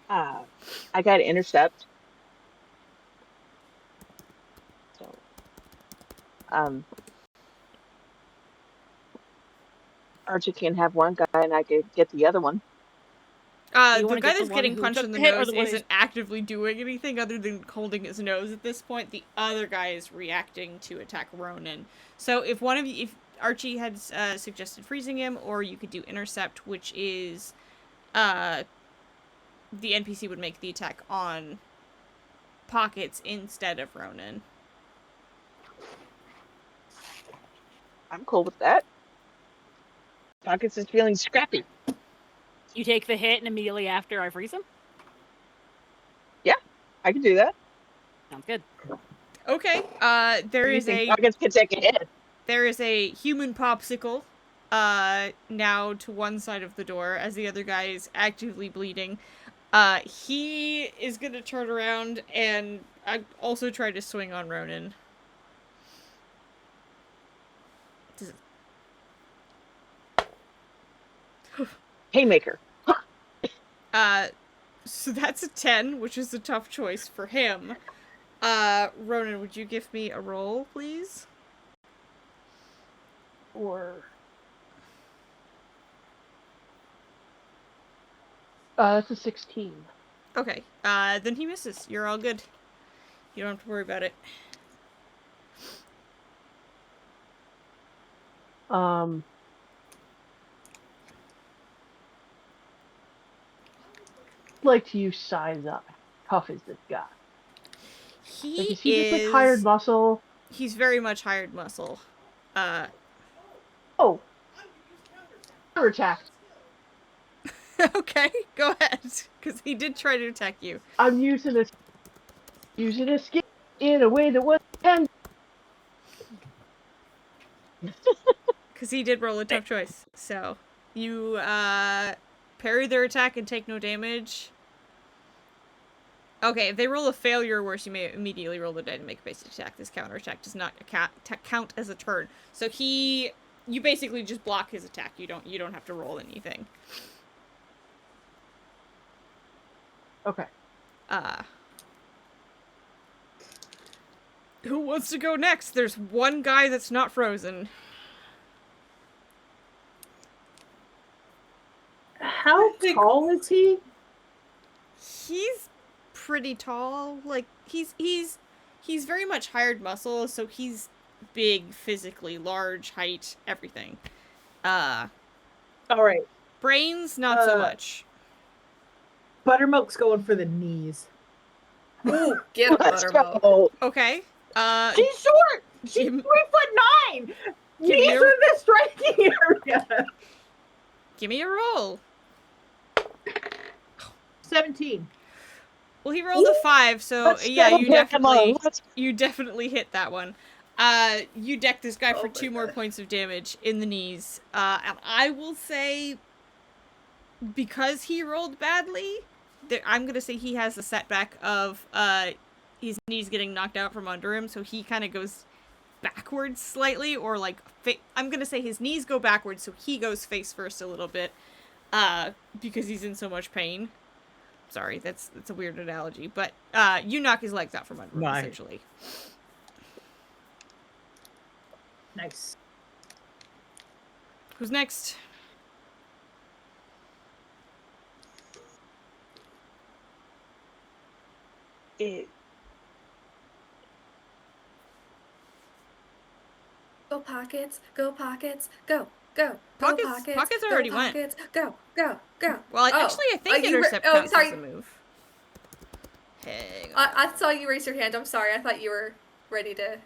I got intercept. So, Archie can have one guy, and I could get the other one. You The wanna guy get the that's one getting who punched took in the the hit or nose the one who's- isn't actively doing anything other than holding his nose at this point. The other guy is reacting to attack Ronan. So if one of you, if Archie had suggested freezing him, or you could do intercept, which is, the NPC would make the attack on Pockets instead of Ronan. I'm cool with that. Pockets is feeling scrappy. You take the hit, and immediately after I freeze him? I can do that. Sounds good. Okay. There You is think a Pockets can take a hit. There is a human popsicle, now to one side of the door as the other guy is actively bleeding. He is gonna turn around and also try to swing on Ronan. Haymaker. So that's a 10, which is a tough choice for him. Ronan, would you give me a roll, please? Or That's a 16. Okay. Then he misses. You're all good. You don't have to worry about it. Like to use size up. How tough is this guy? He Like, is he just like hired muscle? He's very much hired muscle. Oh. Counter attack. Okay, go ahead. Because he did try to attack you. I'm using a skill in a way that was intended. Because he did roll a tough choice. So, you, parry their attack and take no damage. Okay, if they roll a failure or worse, you may immediately roll the die to make a basic attack. This counter attack does not count as a turn. So you basically just block his attack. You don't have to roll anything. Okay. Who wants to go next? There's one guy that's not frozen. How tall is he? He's pretty tall. Like he's very much hired muscle, so he's big physically, large, height, everything. All right. Brains not so much. Buttermilk's going for the knees. Ooh, get Let's Buttermilk. go. Okay. She's short. She's Give- 3'9". Give Knees me a- are the striking area. Give me a roll. 17. Well, he rolled a 5, so Let's yeah, go, you Grandma. definitely definitely hit that one. You deck this guy for Oh my 2 more God. points of damage in the knees. And I will say, because he rolled badly, I'm gonna say he has the setback of his knees getting knocked out from under him, so he kind of goes backwards slightly, or like I'm gonna say his knees go backwards, so he goes face first a little bit, because he's in so much pain. Sorry, that's a weird analogy, but you knock his legs out from under him, Right. essentially. Nice. Who's next? Go Pockets, go Pockets, go, go. Pockets- go Pockets, Pockets go already went. Pockets, go, go, go. Well, Oh, actually, I think you were- intercept oh, counts sorry. as a move. Hang on. I saw you raise your hand. I'm sorry. I thought you were ready to.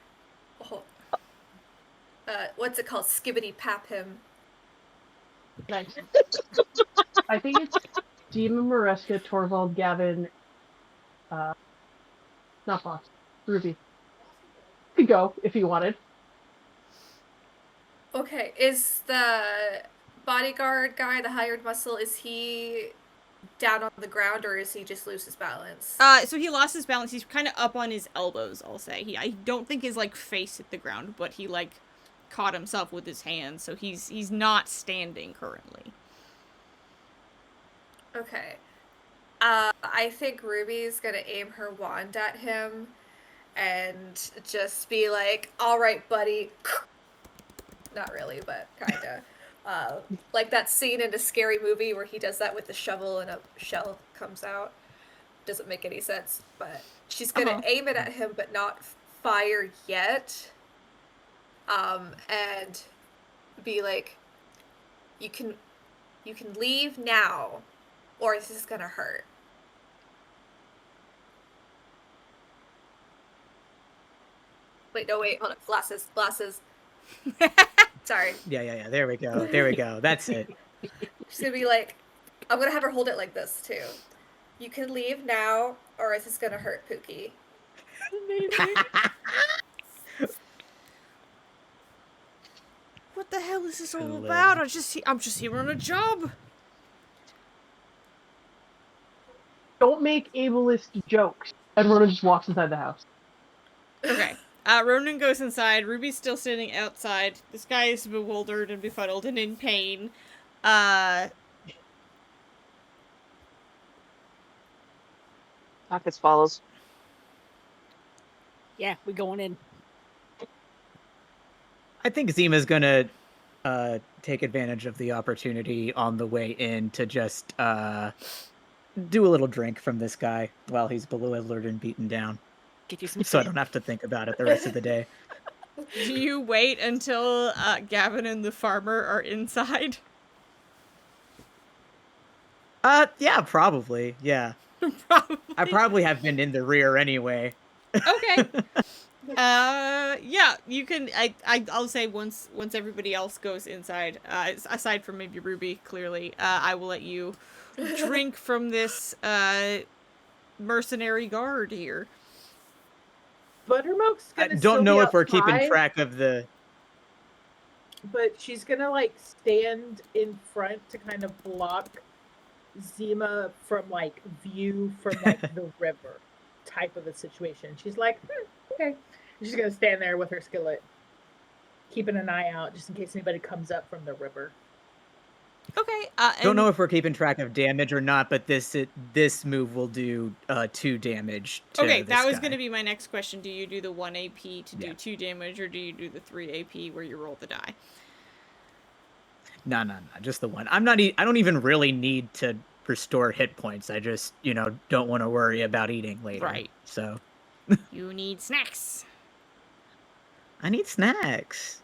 Hold. What's it called? Skibbity pap him. Nice. I think it's Demon, Mareska, Torvald, Gavin, not Fox, Ruby. Could go if you wanted. Okay, is the bodyguard guy, the hired muscle, is he down on the ground or is he just lose his balance? So he lost his balance. He's kind of up on his elbows, I'll say. I don't think his, like, face hit the ground, but he, like, caught himself with his hands, so he's not standing currently. Okay. I think Ruby's gonna aim her wand at him and just be like, alright, buddy. Not really, but kinda. Like that scene in a Scary Movie where he does that with the shovel and a shell comes out. Doesn't make any sense, but she's gonna aim it at him but not fire yet. And be like, you can leave now, or this is gonna hurt. Wait, no, wait, hold on. Glasses. Sorry. Yeah. There we go. That's it. She's gonna be like, I'm gonna have her hold it like this too. You can leave now, or is this gonna hurt, Pookie? What the hell is this all Gonna about? live. I'm just here on a job. Don't make ableist jokes. And Ronan just walks inside the house. Okay. Ronan goes inside. Ruby's still sitting outside. This guy is bewildered and befuddled and in pain. Pockets follows. Yeah, we going in. I think Zima's gonna take advantage of the opportunity on the way in to just do a little drink from this guy while he's bewildered and beaten down, Get you some so I tea. don't have to think about it the rest of the day. Do you wait until Gavin and the farmer are inside? Yeah, probably. Yeah, Probably. I probably have been in the rear anyway. Okay. Yeah, you can. I'll say once everybody else goes inside, aside from maybe Ruby, clearly, I will let you drink from this mercenary guard here. Buttermilk's I gonna don't still know be if we're keeping outside, track of the. but she's gonna like stand in front to kind of block Zima from like view from like the river type of a situation. She's like, okay. She's gonna stand there with her skillet, keeping an eye out just in case anybody comes up from the river. Okay. Don't know if we're keeping track of damage or not, but this move will do 2 damage. To Okay, this that was guy. going to be my next question. Do you do the 1 AP to do Yeah. 2 damage, or do you do the 3 AP where you roll the die? No, just the 1. I don't even really need to restore hit points. I just, don't want to worry about eating later. Right. So You need snacks. I need snacks.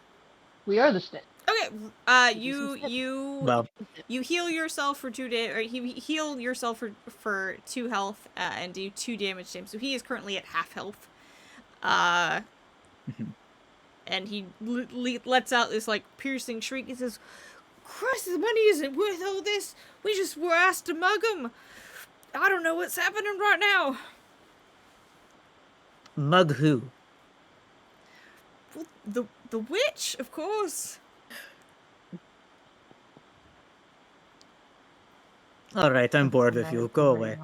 We are the snitch. Okay. do some Well, You heal yourself for 2 days, or you heal yourself for 2 health, and do 2 damage to him. So he is currently at half health. And he lets out this like piercing shriek. He says, "Christ, the money isn't worth all this. We just were asked to mug him. I don't know what's happening right now." mug who? Well, the witch, of course. All right, I'm bored with you. Go away.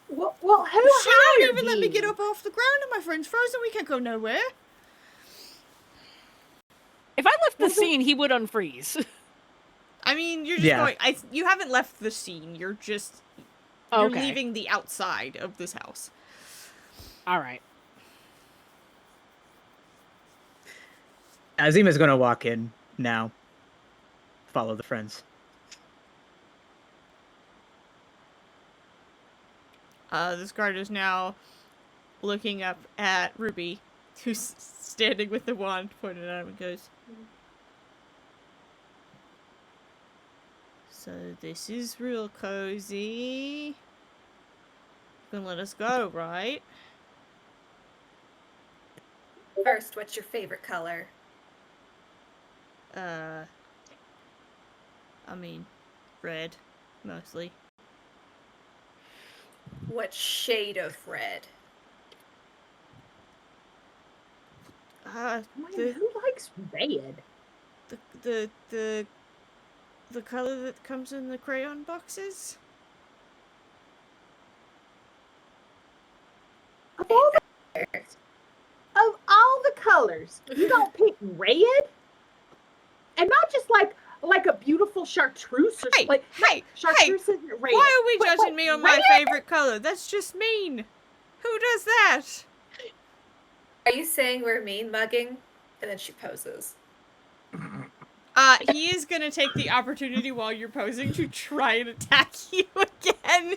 Well, who She won't hired even let me you? get up off the ground, and my friend's frozen. We can't go nowhere. If I left the scene, he would unfreeze. I mean, you're just Yeah. going. You haven't left the scene. You're Okay. leaving the outside of this house. All right. Azima's gonna walk in now. Follow the friends. This guard is now looking up at Ruby, who's standing with the wand pointed at him, and goes, "So this is real cozy. You can let us go, right?" First, what's your favorite color? I mean, red, mostly. What shade of red? Man, The who likes red? the color that comes in the crayon boxes. Of all the colors, you don't pick red, and not just like a beautiful chartreuse or Hey, like hey, chartreuse isn't red. Why are we Wait, judging me on red? my favorite color? That's just mean. Who does that? Are you saying we're mean mugging? And then she poses. He is gonna take the opportunity while you're posing to try and attack you again.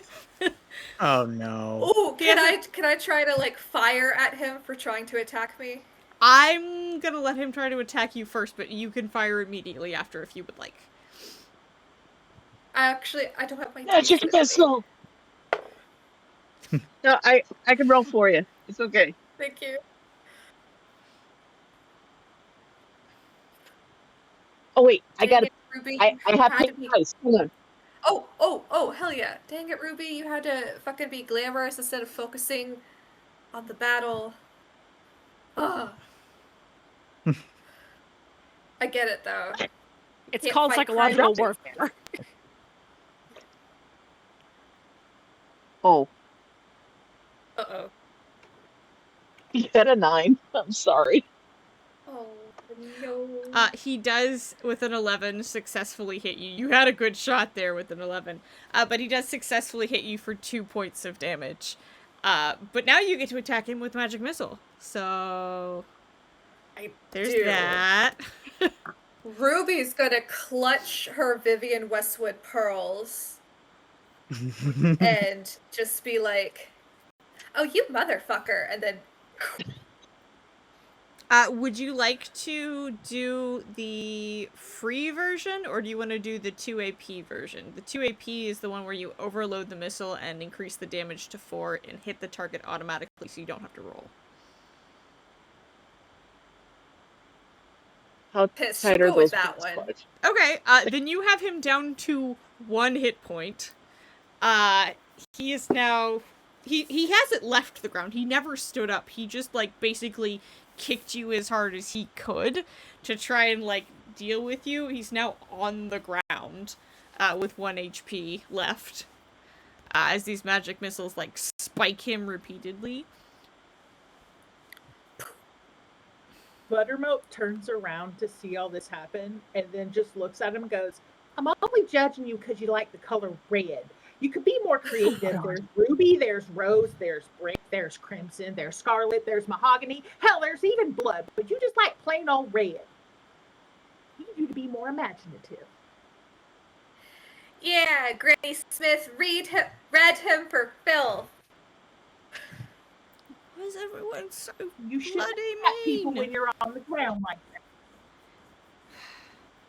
Oh no. Oh, can I try to like fire at him for trying to attack me? I'm gonna let him try to attack you first, but you can fire immediately after if you would like. I don't have my Magic dice with me. missile. No, I can roll for you. It's okay. Thank you. Oh wait, I Dang got it, Ruby. I You have had to pink be- dice. Hold on. Oh, hell yeah. Dang it, Ruby. You had to fucking be glamorous instead of focusing on the battle. Ugh. I get it, though. It's Can't called fight psychological crime. warfare. Oh, Uh-oh. you got a 9. I'm sorry. Oh, no. He does, with an 11, successfully hit you. You had a good shot there with an 11. But he does successfully hit you for 2 points of damage. But now you get to attack him with Magic Missile. So there's do. that. Ruby's gonna clutch her Vivian Westwood pearls and just be like, "Oh, you motherfucker," and then Would you like to do the free version, or do you want to do the 2 AP version? The 2 AP is the one where you overload the missile and increase the damage to 4 and hit the target automatically so you don't have to roll. How pissed. tight We'll are go with those that pants one. clutch? Okay, then you have him down to 1 hit point. He is now... He hasn't left the ground. He never stood up. He just, like, basically kicked you as hard as he could to try and, like, deal with you. He's now on the ground, with 1 HP left. As these magic missiles, like, spike him repeatedly. Buttermilk turns around to see all this happen and then just looks at him and goes, I'm only judging you because you like the color red. You could be more creative. There's ruby, there's rose, there's brick, there's crimson, there's scarlet, there's mahogany. Hell, there's even blood. But you just like plain old red. You need to be more imaginative. Yeah, Granny Smith read read him for filth. Why is everyone so You should bloody at people mean? when you're on the ground like that.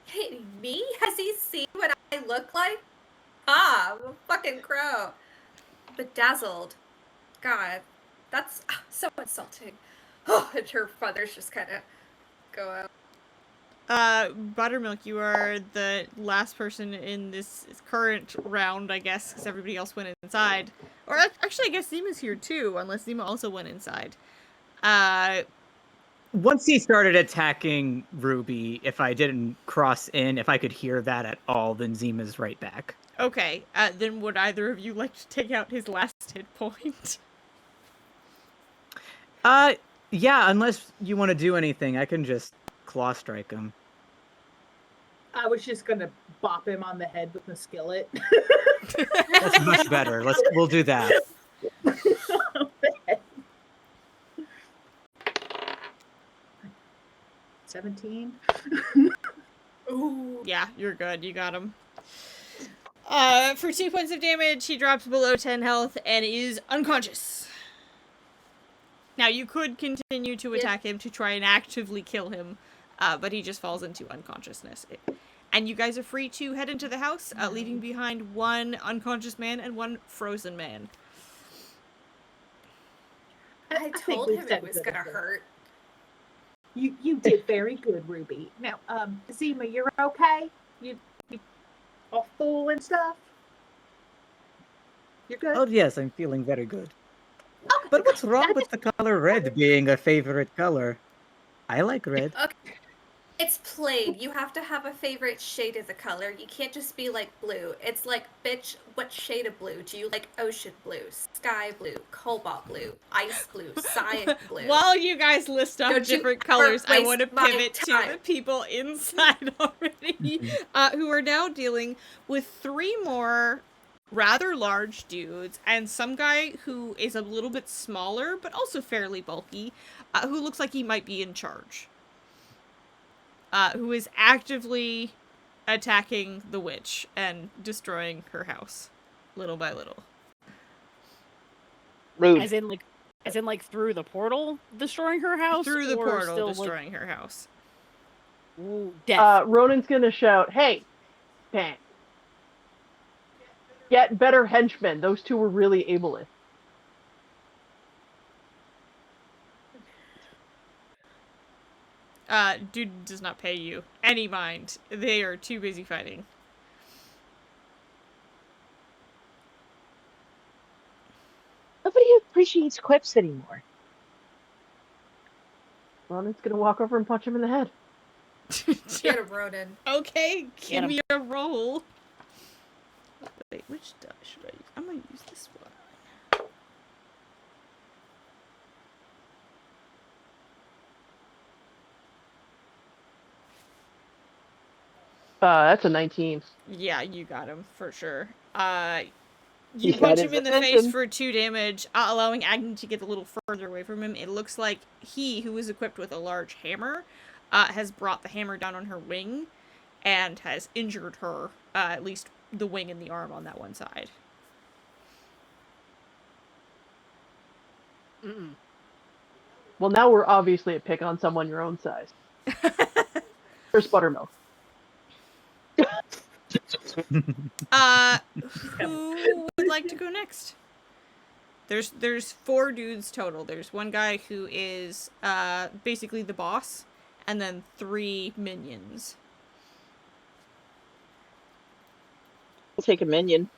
Hey, me? Has he seen what I look like? Ah, I'm a fucking crow. Bedazzled. God, that's so insulting. Oh, and her feathers just kind of go out. Buttermilk, you are the last person in this current round, I guess, because everybody else went inside. Or actually, I guess Zima's here too, unless Zima also went inside. Once he started attacking Ruby, if I didn't cross in, if I could hear that at all, then Zima's right back. Okay, then would either of you like to take out his last hit point? Yeah, unless you want to do anything, I can just claw strike him. I was just going to bop him on the head with the skillet. That's much better. We'll do that. 17. Ooh. Yeah, you're good. You got him. For 2 points of damage, he drops below 10 health and is unconscious. Now, you could continue to attack him to try and actively kill him, but he just falls into unconsciousness. And you guys are free to head into the house, leaving behind 1 unconscious man and 1 frozen man. I told him it was gonna hurt. You did very good, Ruby. Now, Zima, you're okay? You all full and stuff? You're good? Oh yes, I'm feeling very good. Okay, But what's wrong that with the color red being a favorite color? I like red. Okay. It's plain. You have to have a favorite shade of the color. You can't just be like blue. It's like, bitch, what shade of blue? Do you like ocean blue, sky blue, cobalt blue, ice blue, cyan blue? While you guys list off Don't you different ever colors, I waste want to my pivot to time. the people inside already, who are now dealing with 3 more rather large dudes, and some guy who is a little bit smaller, but also fairly bulky, who looks like he might be in charge. Who is actively attacking the witch and destroying her house, little by little. Rude. As in like through the portal destroying her house? Through the or portal, still, destroying her house. Ooh, death. Ronan's gonna shout, "Hey, bang. Get better henchmen. Those 2 were really ableist." Dude does not pay you any mind. They are too busy fighting. Nobody appreciates quips anymore. Ronan's gonna walk over and punch him in the head. Get a Ronin. Okay, give Get 'em. me a roll. Wait, which die should I use? I'm gonna use this one. That's a 19. Yeah, you got him for sure. He You had punch his him in the face attention. for 2 damage, allowing Agni to get a little further away from him. It looks like he, who is equipped with a large hammer, has brought the hammer down on her wing and has injured her, at least the wing and the arm on that one side. Mm-mm. Well, now we're obviously a pick on someone your own size. Here's buttermilk. uh, who would like to go next? There's 4 dudes total. There's one guy who is basically the boss, and then 3 minions. We'll take a minion.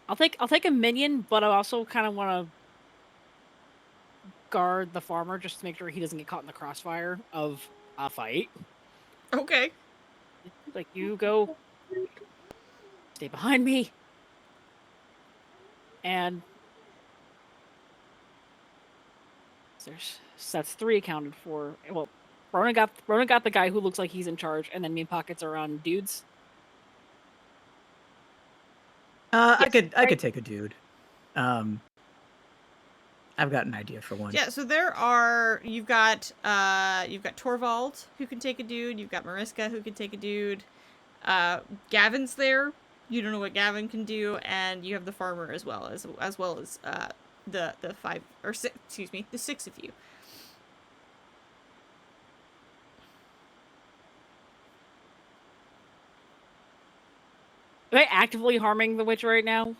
I'll take a minion, but I also kind of want to guard the farmer just to make sure he doesn't get caught in the crossfire of a fight. Okay. Like, you go, stay behind me, and that's 3 accounted for. Well, Ronan got the guy who looks like he's in charge, and then me and Pockets are on dudes. I Yes, could take a dude. I've got an idea for one. Yeah, so you've got Torvald who can take a dude, you've got Mariska who can take a dude, Gavin's there, you don't know what Gavin can do, and you have the farmer as well as the 5 or 6, excuse me, the 6 of you. Am I actively harming the witch right now?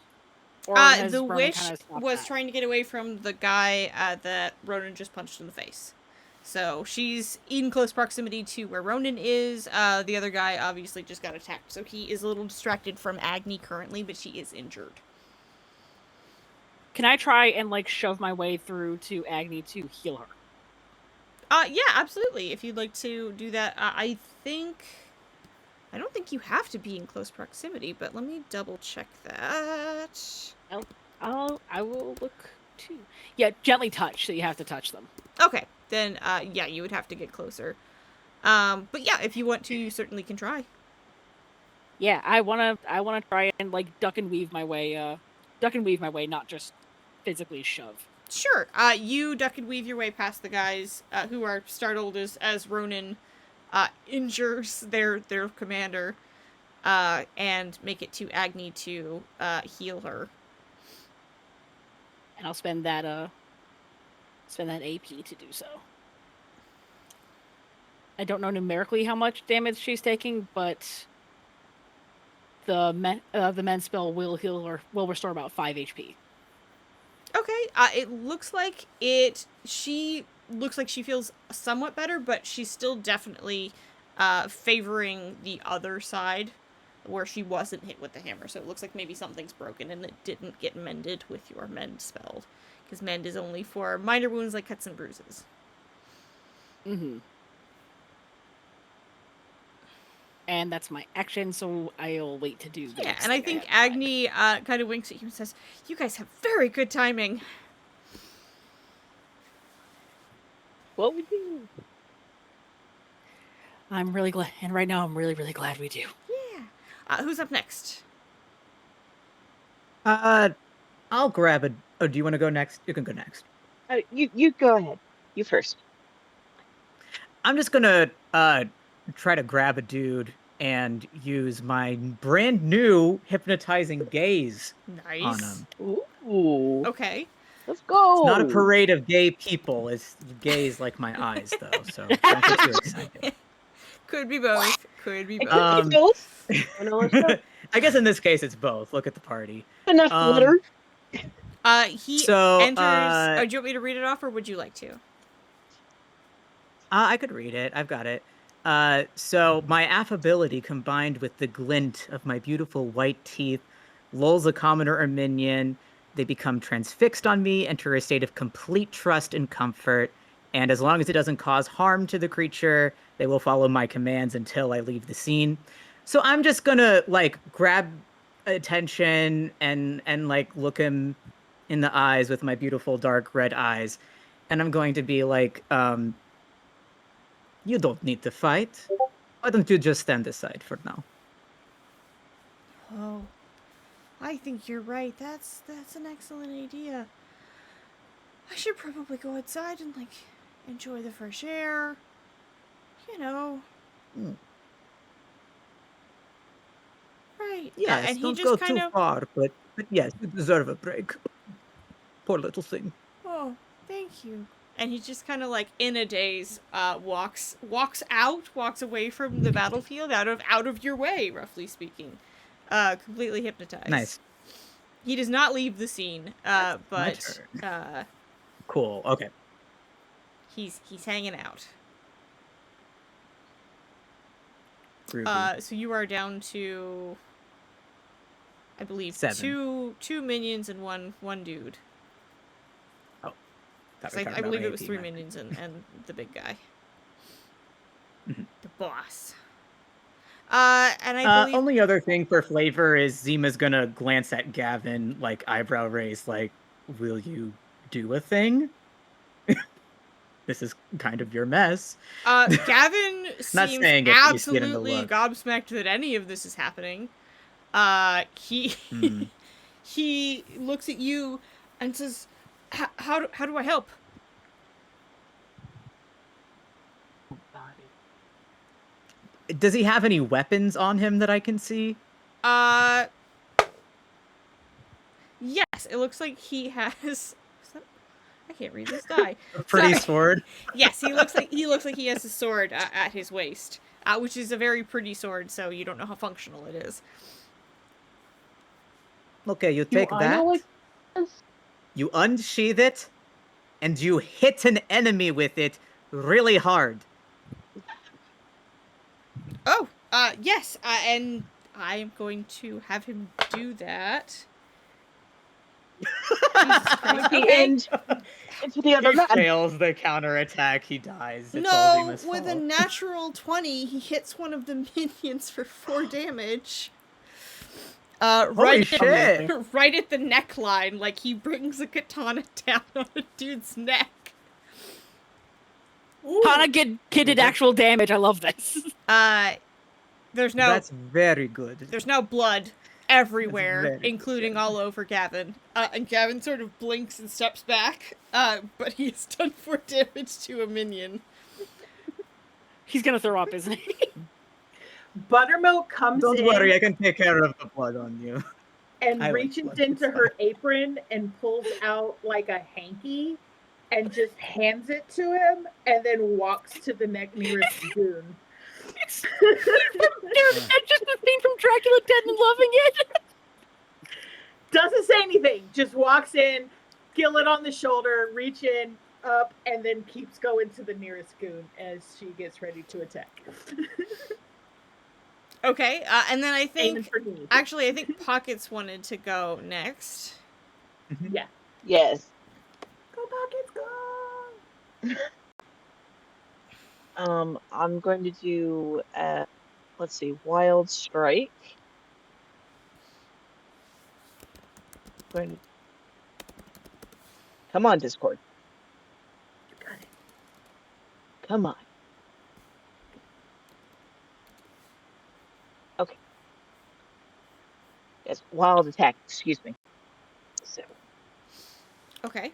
Or has The Ronan witch kinda stopped was that? trying to get away from the guy that Ronan just punched in the face. So she's in close proximity to where Ronan is. The other guy obviously just got attacked, so he is a little distracted from Agni currently, but she is injured. Can I try and like shove my way through to Agni to heal her? Yeah, absolutely. If you'd like to do that, I don't think you have to be in close proximity, but let me double check that. I will look too. Yeah, gently touch, so you have to touch them. Okay, then yeah, you would have to get closer. But yeah, if you want to, you certainly can try. Yeah, I wanna try and like duck and weave my way, not just physically shove. Sure. You duck and weave your way past the guys who are startled as Ronan injures their commander, and make it to Agni to heal her. And I'll spend that AP to do so. I don't know numerically how much damage she's taking, but the men spell will heal her, will restore about 5 HP. Okay. It looks like she looks like she feels somewhat better, but she's still definitely favoring the other side where she wasn't hit with the hammer. So it looks like maybe something's broken and it didn't get mended with your mend spell, because mend is only for minor wounds like cuts and bruises. Mm-hmm. And that's my action, so I'll wait to do the next and I thing think have. Agni kind of winks at you and says, "You guys have very good timing." What we do? I'm really glad, and right now I'm really, really glad we do. Yeah. Who's up next? I'll grab a. Oh, do you want to go next? You can go next. You go ahead. You first. I'm just gonna try to grab a dude and use my brand new hypnotizing gaze Nice. on him. Ooh. Okay. Let's go. It's not a parade of gay people. It's gays like my eyes, though. So don't get too excited. Could be both. Could be It both. could be both. Vanilla I guess in this case it's both. Look at the party. enough glitter. He So, enters. Do you want me to read it off, or would you like to? I could read it. I've got it. So my affability combined with the glint of my beautiful white teeth lulls a commoner or minion. They become transfixed on me, enter a state of complete trust and comfort, and as long as it doesn't cause harm to the creature, they will follow my commands until I leave the scene. So I'm just gonna like grab attention and like look him in the eyes with my beautiful dark red eyes, and I'm going to be like, you don't need to fight. Why don't you just stand aside for now? Oh, I think you're right. That's an excellent idea. I should probably go outside and like enjoy the fresh air. You know, Right. Yes, and he don't just go kind too of, far, but yes, you deserve a break. Poor little thing. oh, thank you. And he just kind of like in a daze, walks away from the battlefield, out of your way, roughly speaking, completely hypnotized. Nice. He does not leave the scene, My but turn. Cool. Okay. he's hanging out. Groovy. So you are down to, I believe, 7. two minions and one dude. Thought So we were I talking believe about it was AP, 3 my bad. minions and the big guy. Mhm. The boss. And I believe... Only other thing for flavor is Zima's gonna glance at Gavin, like, eyebrow raised, like, will you do a thing? This is kind of your mess. Gavin Not seems saying it, but you see it in the absolutely look. gobsmacked that any of this is happening. He Hmm. he looks at you and says, how do I help? Does he have any weapons on him that I can see? Yes, it looks like he has... I can't read this die. A pretty Sorry. sword? Yes, he looks like he has a sword at his waist, which is a very pretty sword. So you don't know how functional it is. Okay, you Do take I that, know what it is? you unsheath it, and you hit an enemy with it really hard. Oh, yes, and I am going to have him do that. Jesus Christ. The Okay. end into the other He man. fails the counterattack, he dies. It's all No, Zima's with a fault. natural 20, he hits one of the minions for 4 damage. Right, shit. right at the neckline, like he brings a katana down on a dude's neck. Hana did actual damage. I love this. There's no That's very good. there's no blood everywhere, very good, including yeah. all over Gavin. And Gavin sort of blinks and steps back. But he has done 4 damage to a minion. He's gonna throw up, isn't he? Buttermilk comes Don't in worry, I can take care of the blood on you. and I like reaches blood, into it's her apron and pulls out like a hanky and just hands it to him and then walks to the nearest goon. It's just the scene from Dracula Dead and Loving It. Doesn't say anything, just walks in, skillet on the shoulder, reach in, up, and then keeps going to the nearest goon as she gets ready to attack. Okay, and then I Aiming think... for knee. Actually, I think Pockets wanted to go next. Yeah. Yes. Go Pockets, go! I'm going to do, let's see, Wild Strike. Going to... Come on, Discord. You got it. Come on. Okay. Yes, Wild Attack, excuse me. So, Okay.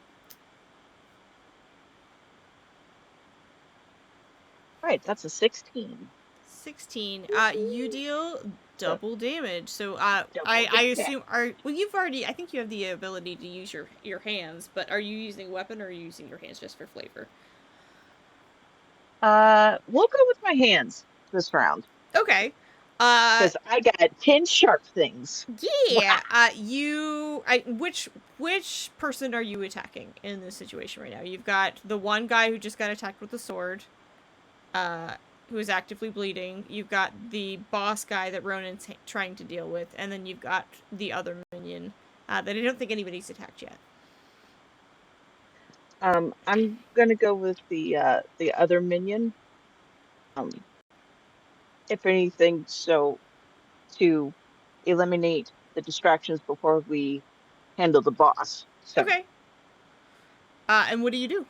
alright, that's a 16. 16. You deal double damage. So, Double I damage. assume you've already, I think you have the ability to use your hands, but are you using a weapon or are you using your hands just for flavor? We'll go with my hands this round. Okay. Because I got 10 sharp things. Yeah. Which person are you attacking in this situation right now? You've got the one guy who just got attacked with a sword, who is actively bleeding. You've got the boss guy that Ronan's trying to deal with, and then you've got the other minion that I don't think anybody's attacked yet. I'm gonna go with the other minion. If anything, so to eliminate the distractions before we handle the boss. So Okay. And what do you do?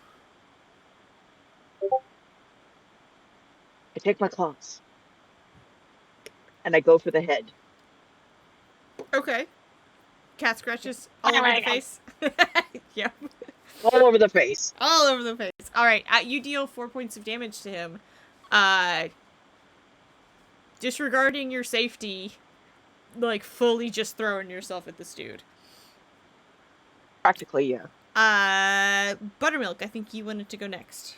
I take my claws and I go for the head. Okay. Cat scratches all over the face. Yep. All over the face. All over the face. All right. You deal 4 points of damage to him. disregarding your safety, like, fully just throwing yourself at this dude. Practically, yeah. Buttermilk, I think you wanted to go next.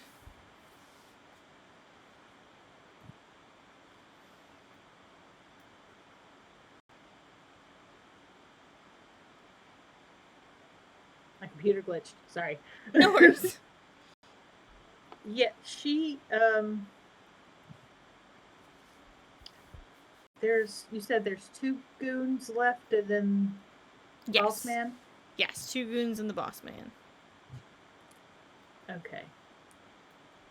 My computer glitched. Sorry. No worries. Yeah, she you said there's 2 goons left and then Yes. Boss Man? Yes, 2 goons and the boss man. Okay.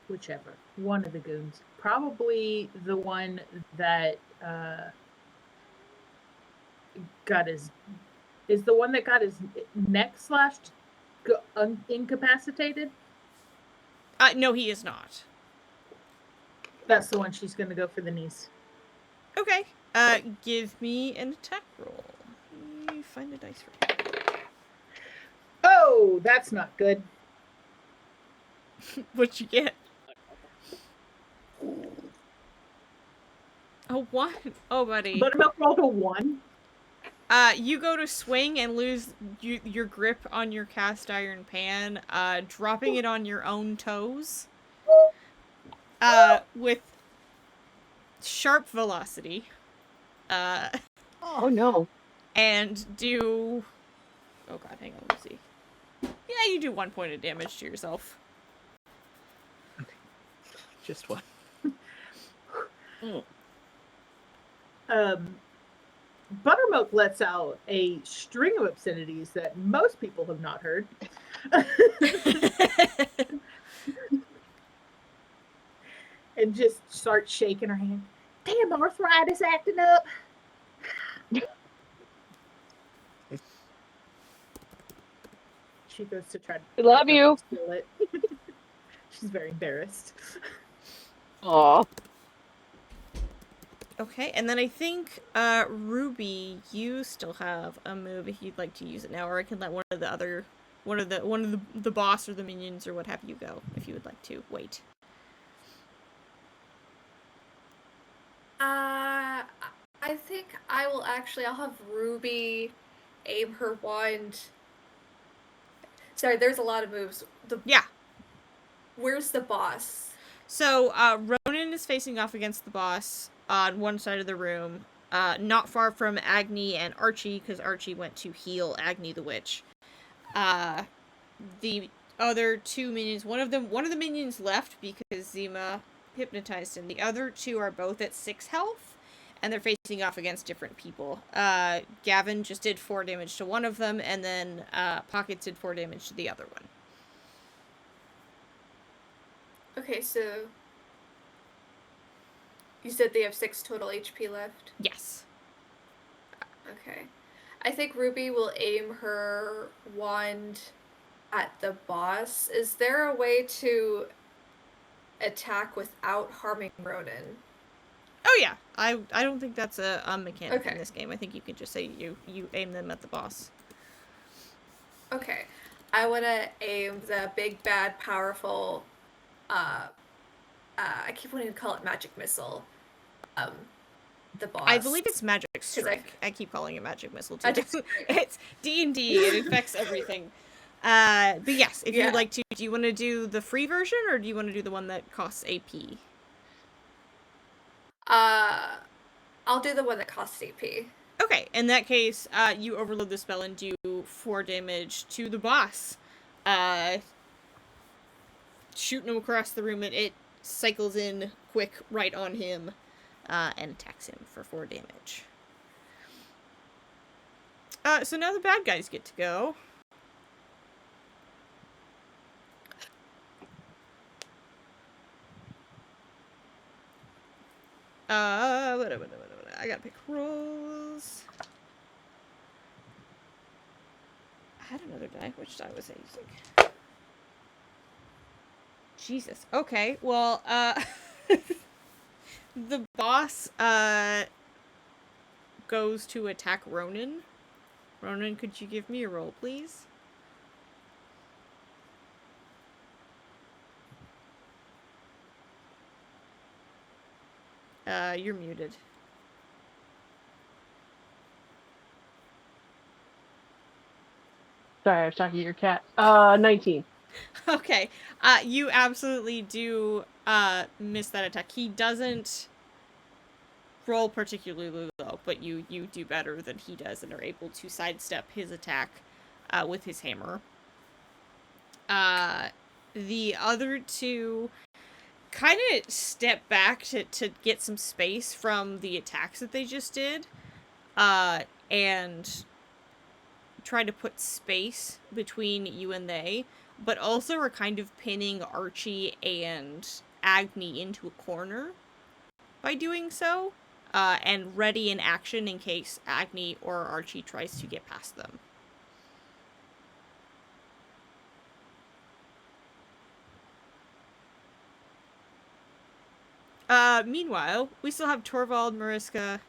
Whichever. One of the goons. Probably the one that got his is the one that got his neck slashed incapacitated? No, he is not. That's the one she's gonna go for the knees. Okay. Give me an attack roll. Let me find a dice for you. Oh, that's not good. What'd you get? A 1? Oh, buddy. Buttermilk rolled a 1. You go to swing and lose your grip on your cast iron pan, dropping it on your own toes. With sharp velocity. Oh no. And do... Oh god, hang on, let's see. Yeah, you do 1 point of damage to yourself. Just one. Buttermilk lets out a string of obscenities that most people have not heard. And just starts shaking her hand. Damn, arthritis acting up. She goes to try to... We love you. Steal it. She's very embarrassed. Aw. Okay, and then I think, Ruby, you still have a move if you'd like to use it now, or I can let one of the boss or the minions or what have you go, if you would like to wait. I think I'll have Ruby aim her wand. Sorry, there's a lot of moves. Yeah. Where's the boss? So, Ronan is facing off against the boss on one side of the room, not far from Agni and Archie, because Archie went to heal Agni the witch. The other 2 minions, one of the minions left because Zima hypnotized him. The other 2 are both at 6 health, and they're facing off against different people. Gavin just did 4 damage to one of them, and then Pockets did 4 damage to the other one. Okay, so you said they have 6 total HP left? Yes. Okay. I think Ruby will aim her wand at the boss. Is there a way to attack without harming Ronan? Oh yeah, I don't think that's a mechanic Okay. in this game. I think you can just say you aim them at the boss. Okay. I want to aim the big, bad, powerful, I keep wanting to call it magic missile. The boss. I believe it's magic strike. I keep calling it magic missile too. Magic It's D&D. It affects everything. But yes, if Yeah. you'd like to, do you want to do the free version or do you want to do the one that costs AP? I'll do the one that costs AP. Okay, in that case, you overload the spell and do 4 damage to the boss. Shooting him across the room, it cycles in quick right on him, and attacks him for 4 damage. So now the bad guys get to go. I gotta pick rolls. I had another die. Which die was I using? Jesus. Okay, well, the boss, goes to attack Ronan. Ronan, could you give me a roll, please? You're muted. Sorry, I was talking to your cat. 19. Okay. You absolutely do miss that attack. He doesn't roll particularly low, but you do better than he does and are able to sidestep his attack with his hammer. The other two kind of step back to get some space from the attacks that they just did, and try to put space between you and they, but also are kind of pinning Archie and Agni into a corner by doing so, and ready in action in case Agni or Archie tries to get past them. Meanwhile, we still have Torvald, Mariska,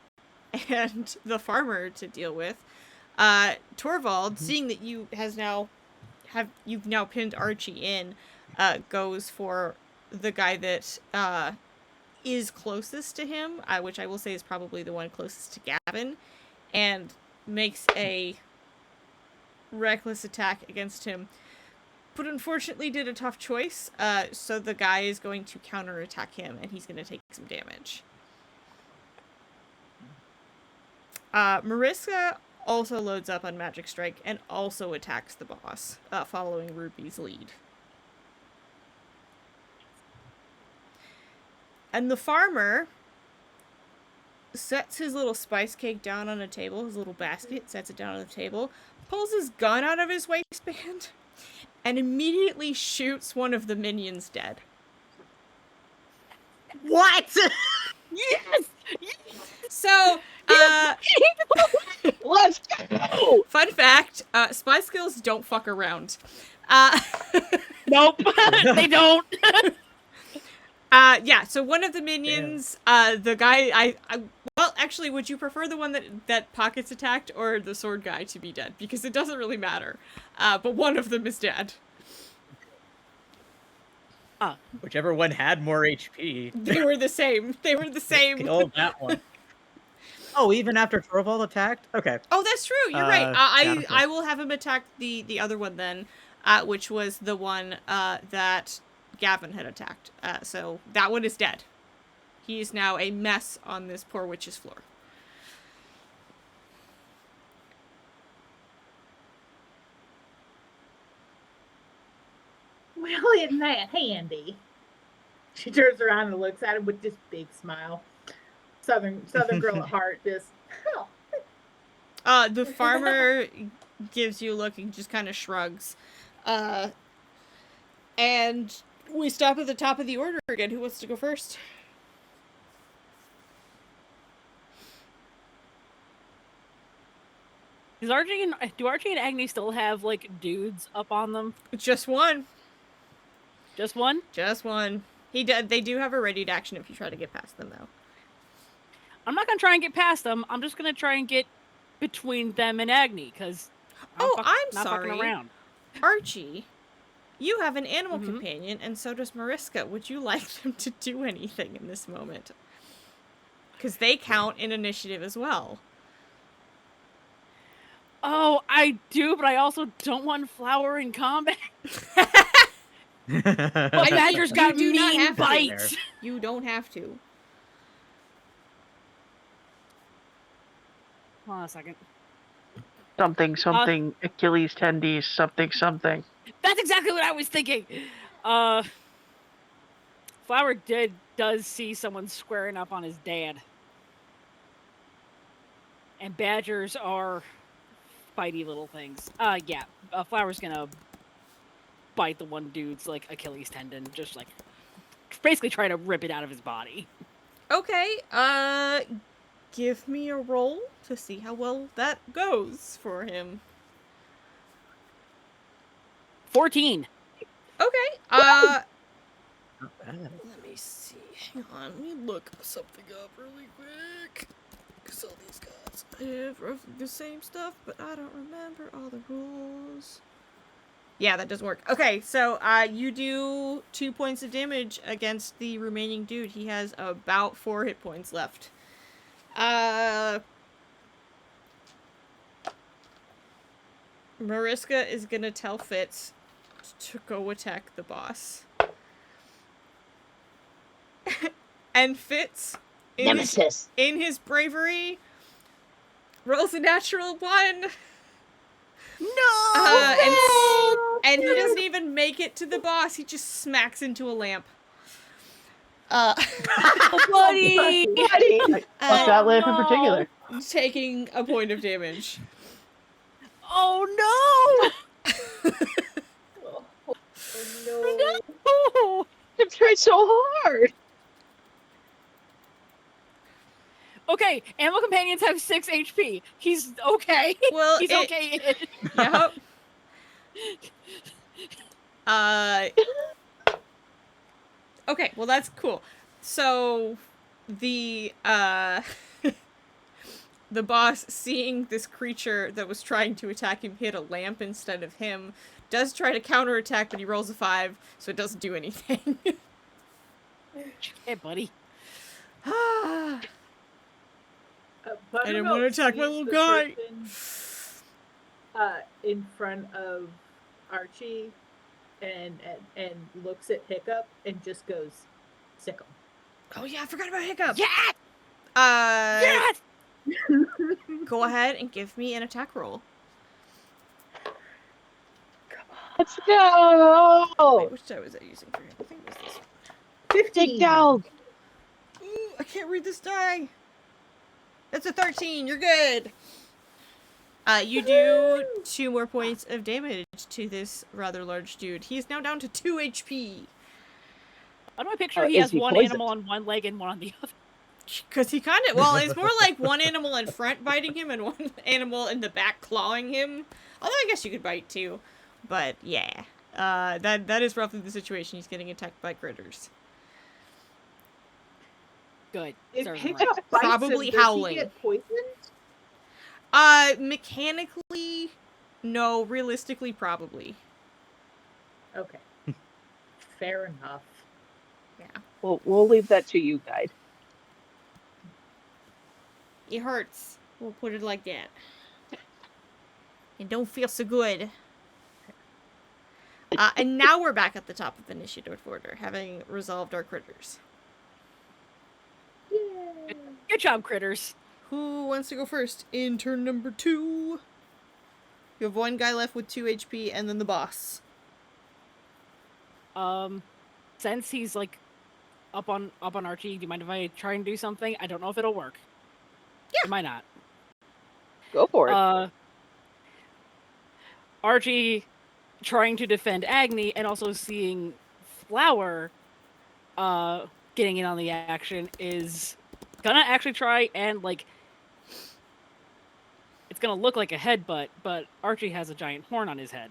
and the farmer to deal with. Torvald, seeing that you've now pinned Archie in, goes for the guy that is closest to him, which I will say is probably the one closest to Gavin, and makes a reckless attack against him. But unfortunately did a tough choice, so the guy is going to counterattack him, and he's going to take some damage. Mariska also loads up on Magic Strike and also attacks the boss, following Ruby's lead. And the farmer sets his little spice cake down on a table, his little basket, sets it down on the table, pulls his gun out of his waistband, and immediately shoots one of the minions dead. What? Yes! So, Let's go! fun fact, spy skills don't fuck around. Nope, they don't. Yeah, so one of the minions, the guy, well, actually, would you prefer the one that Pockets attacked or the sword guy to be dead? Because it doesn't really matter. But one of them is dead. Whichever one had more HP. They were the same. They were the same. Killed that one. Oh, even after Torvald attacked? Okay. Oh, that's true. You're right. yeah. I will have him attack the other one then, which was the one that Gavin had attacked. So that one is dead. He is now a mess on this poor witch's floor. Well, isn't that handy? She turns around and looks at him with this big smile. Southern girl at heart, just, oh. The farmer gives you a look and just kind of shrugs. And we stop at the top of the order again. Who wants to go first? Do Archie and Agni still have, like, dudes up on them? Just one. Just one? Just one. They do have a ready to action if you try to get past them, though. I'm not gonna try and get past them. I'm just gonna try and get between them and Agni, because I'm not sorry. fucking around. Archie, you have an animal companion, and so does Mariska. Would you like them to do anything in this moment? Because they count in initiative as well. Oh, I do, but I also don't want Flower in combat. My badger's got you do not mean have to. bites. You don't have to. Hold on a second. Something, Achilles tendies, something. That's exactly what I was thinking. Flower does see someone squaring up on his dad. And badgers are fighty little things. Yeah. Flower's gonna bite the one dude's, like, Achilles tendon. Just, like, basically trying to rip it out of his body. Okay, give me a roll to see how well that goes for him. 14. Okay, Not bad. let me see. Hang on, let me look something up really quick. Because all these guys have roughly the same stuff, but I don't remember all the rules. Yeah, that doesn't work. Okay, so you do 2 points of damage against the remaining dude. He has about 4 hit points left. Mariska is gonna tell Fitz to go attack the boss. And Fitz, in his bravery, rolls a natural 1. No! And he doesn't even make it to the boss. He just smacks into a lamp. Oh, buddy! What's that lamp in particular? Taking a point of damage. Oh no! Oh, no. No! I've tried so hard. Okay, animal companions have 6 HP. He's okay. Well, He's okay. Yep. Okay, well that's cool. So the the boss, seeing this creature that was trying to attack him hit a lamp instead of him, does try to counterattack, but he rolls a 5, so it doesn't do anything. Hey, buddy. I didn't want to attack my little guy. In front of Archie and looks at Hiccup and just goes, sick 'em. Oh yeah, I forgot about Hiccup. Yes! Uh, Yes! Go ahead and give me an attack roll. Let's go. Wait, which die was I using for him? I think it was this one. 15. Dig down. Ooh, I can't read this die. That's a 13. You're good. You do 2 more points of damage to this rather large dude. He is now down to 2 HP. How do I picture Oh, he is has he one poisoned? animal on one leg and one on the other? Because he kind of, well, it's more like one animal in front biting him and one animal in the back clawing him. Although I guess you could bite too. But yeah, that is roughly the situation. He's getting attacked by critters. Good. If Serves him Hiccup right. bites Probably him, does howling. he get poisoned? Mechanically, no. Realistically, probably. Okay. Fair enough. Yeah. We'll leave that to you, guide. It hurts. We'll put it like that. It don't feel so good. And now we're back at the top of the initiative order, having resolved our critters. Yay. Good job, critters. Who wants to go first in turn number 2? You have one guy left with 2 HP, and then the boss. Since he's like up on Archie, do you mind if I try and do something? I don't know if it'll work. Yeah. It might not. Go for it. Archie trying to defend Agni and also seeing Flower getting in on the action is gonna actually try and like it's gonna look like a headbutt, but Archie has a giant horn on his head.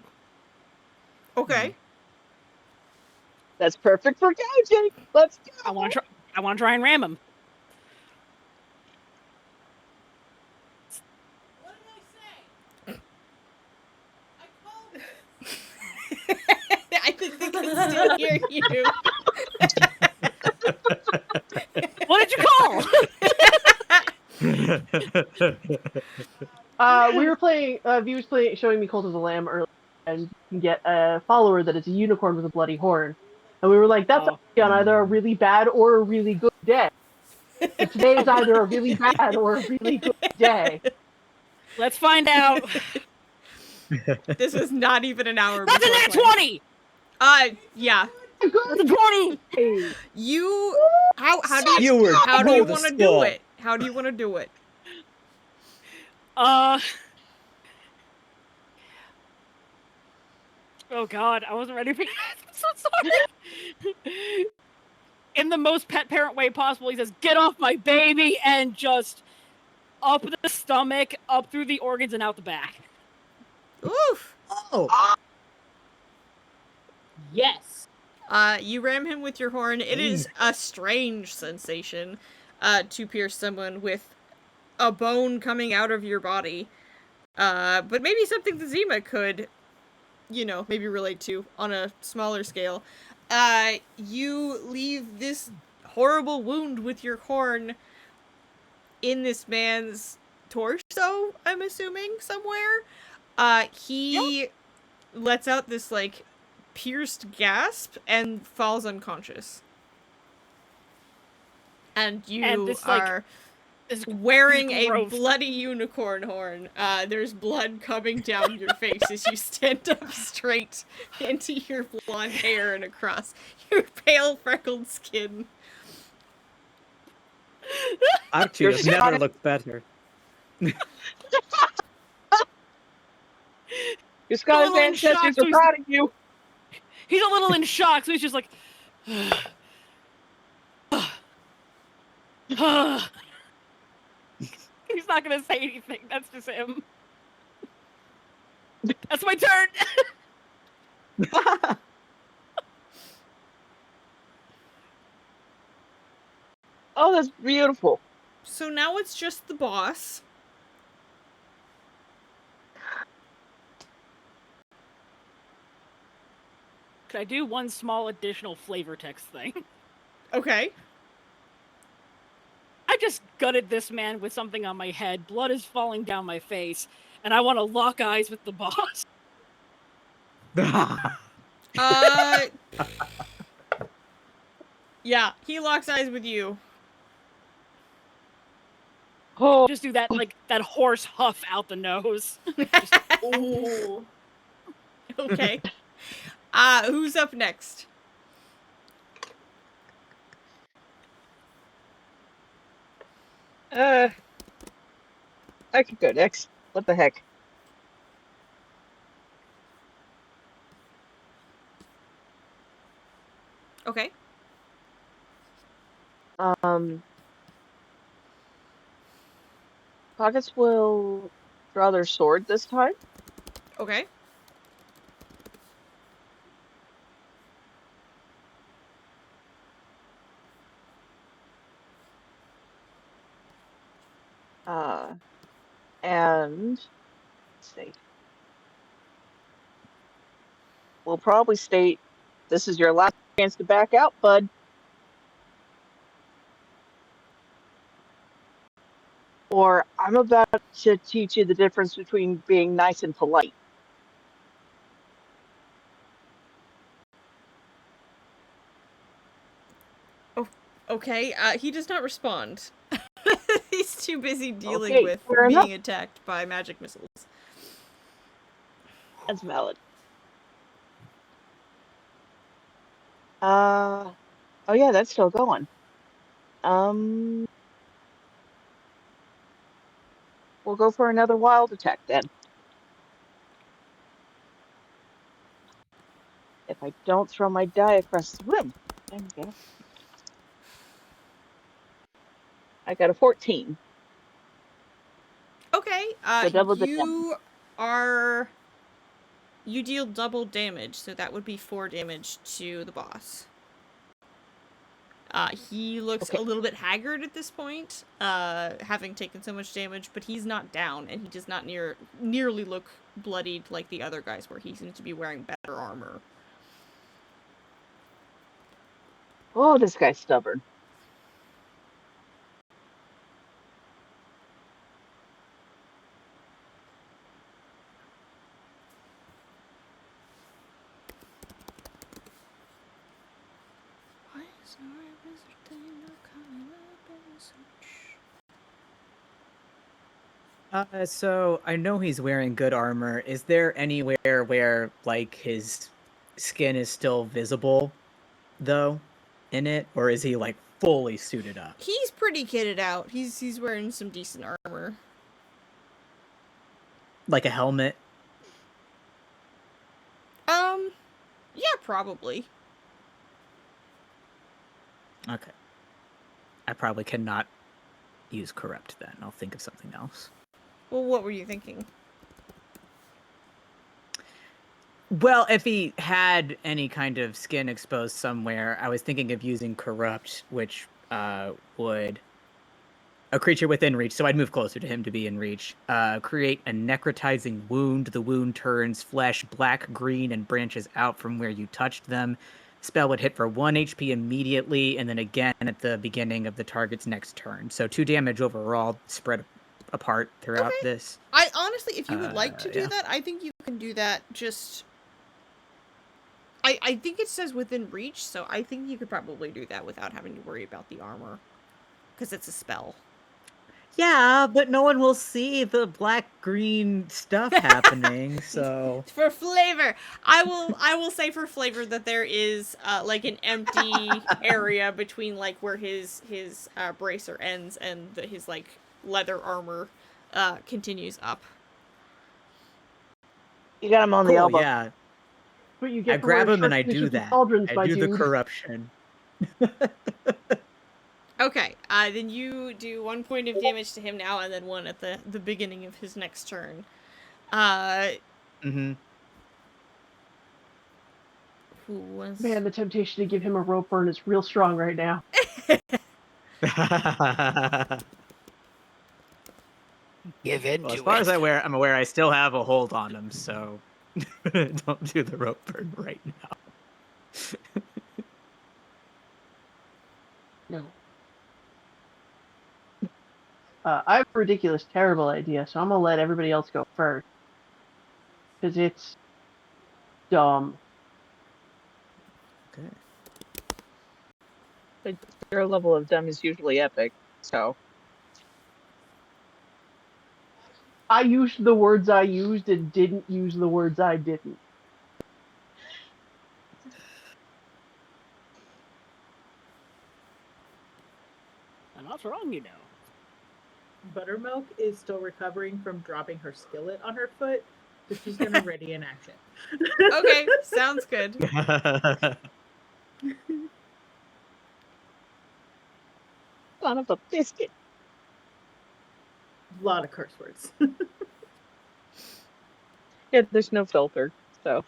Okay. That's perfect for gouging. Let's go. I want to try and ram him. What did I say? I think they can still hear you. What did you call? We were playing. V was playing, showing me Cult of the Lamb earlier, and you can get a follower that is a unicorn with a bloody horn. And we were like, that's on either a really bad or a really good day. But today is either a really bad or a really good day. Let's find out. This was not even an hour That's a before nat playing. 20. Yeah. That's a 20. You how do you You were how do you close want to to do skull. it? How do you want to do it? Oh God, I wasn't ready for this. I'm so sorry. In the most pet parent way possible, he says, "Get off my baby!" and just up the stomach, up through the organs, and out the back. Oof. Oh, Yes. You ram him with your horn. It is a strange sensation to pierce someone with a bone coming out of your body. But maybe something the Zima could, maybe relate to on a smaller scale. You leave this horrible wound with your horn in this man's torso, I'm assuming, somewhere. He lets out this, like, pierced gasp and falls unconscious. And you And this, like, are This wearing a gross. bloody unicorn horn. There's blood coming down your face as you stand up straight into your blonde hair and across your pale, freckled skin. Archie You're has never sorry. looked better. Your Scottish little in shock, ancestors so are he's- proud of you. He's a little in shock, so he's just like. He's not gonna say anything. That's just him. That's my turn. Oh, that's beautiful. So now it's just the boss. Could I do one small additional flavor text thing? Okay. I just gutted this man with something on my head. Blood is falling down my face, and I want to lock eyes with the boss. Yeah, he locks eyes with you. Oh, Just do that, like, that horse huff out the nose. Ooh. Okay. Who's up next? I could go next. What the heck? Okay. Pockets will draw their sword this time. Okay. And let's see. We'll probably state, this is your last chance to back out, bud. Or I'm about to teach you the difference between being nice and polite. Okay, he does not respond. He's too busy dealing Okay, with fair being enough. attacked by magic missiles. That's valid. Oh yeah, that's still going. We'll go for another wild attack then. If I don't throw my die across the room. There we go. I got a 14. Okay, So double the you deal double damage, so that would be 4 damage to the boss. He looks Okay. a little bit haggard at this point, having taken so much damage, but he's not down, and he does not nearly look bloodied like the other guys where he seems to be wearing better armor. Oh, this guy's stubborn. Why is no wizard thing not coming up in such... So I know he's wearing good armor. Is there anywhere where like his skin is still visible, though, in it, or is he like fully suited up? He's pretty kitted out. He's wearing some decent armor. Like a helmet? Yeah, probably. Okay. I probably cannot use corrupt then. I'll think of something else. Well, what were you thinking? Well, if he had any kind of skin exposed somewhere, I was thinking of using corrupt, which would a creature within reach, so I'd move closer to him to be in reach. Create a necrotizing wound. The wound turns flesh black, green, and branches out from where you touched them. Spell would hit for 1 HP immediately, and then again at the beginning of the target's next turn. So 2 damage overall, spread apart throughout Okay. this. I honestly, if you would like to do Yeah. that, I think you can do that just... I think it says within reach, so I think you could probably do that without having to worry about the armor. Because it's a spell. Yeah, but no one will see the black-green stuff happening, so... For flavor! I will say for flavor that there is, like, an empty area between, like, where his bracer ends and his, like, leather armor, continues up. You got him on the Cool, elbow. yeah. What you get I for grab wearing him and I sharp do scissors and that. cauldrons, I my do the dude. corruption. Okay, then you do 1 point of damage to him now, and then 1 at the beginning of his next turn. Mm-hmm. Who was... Man, the temptation to give him a rope burn is real strong right now. Give in Well, as to far it. as I'm aware, I still have a hold on him, so don't do the rope burn right now. No. I have a ridiculous, terrible idea, so I'm gonna let everybody else go first. Because it's dumb. Okay. But your level of dumb is usually epic, so I used the words I used and didn't use the words I didn't. I'm not wrong, you know. Buttermilk is still recovering from dropping her skillet on her foot, so she's gonna ready in action. Okay, sounds good. son of a biscuit. A lot of curse words. Yeah, there's no filter, so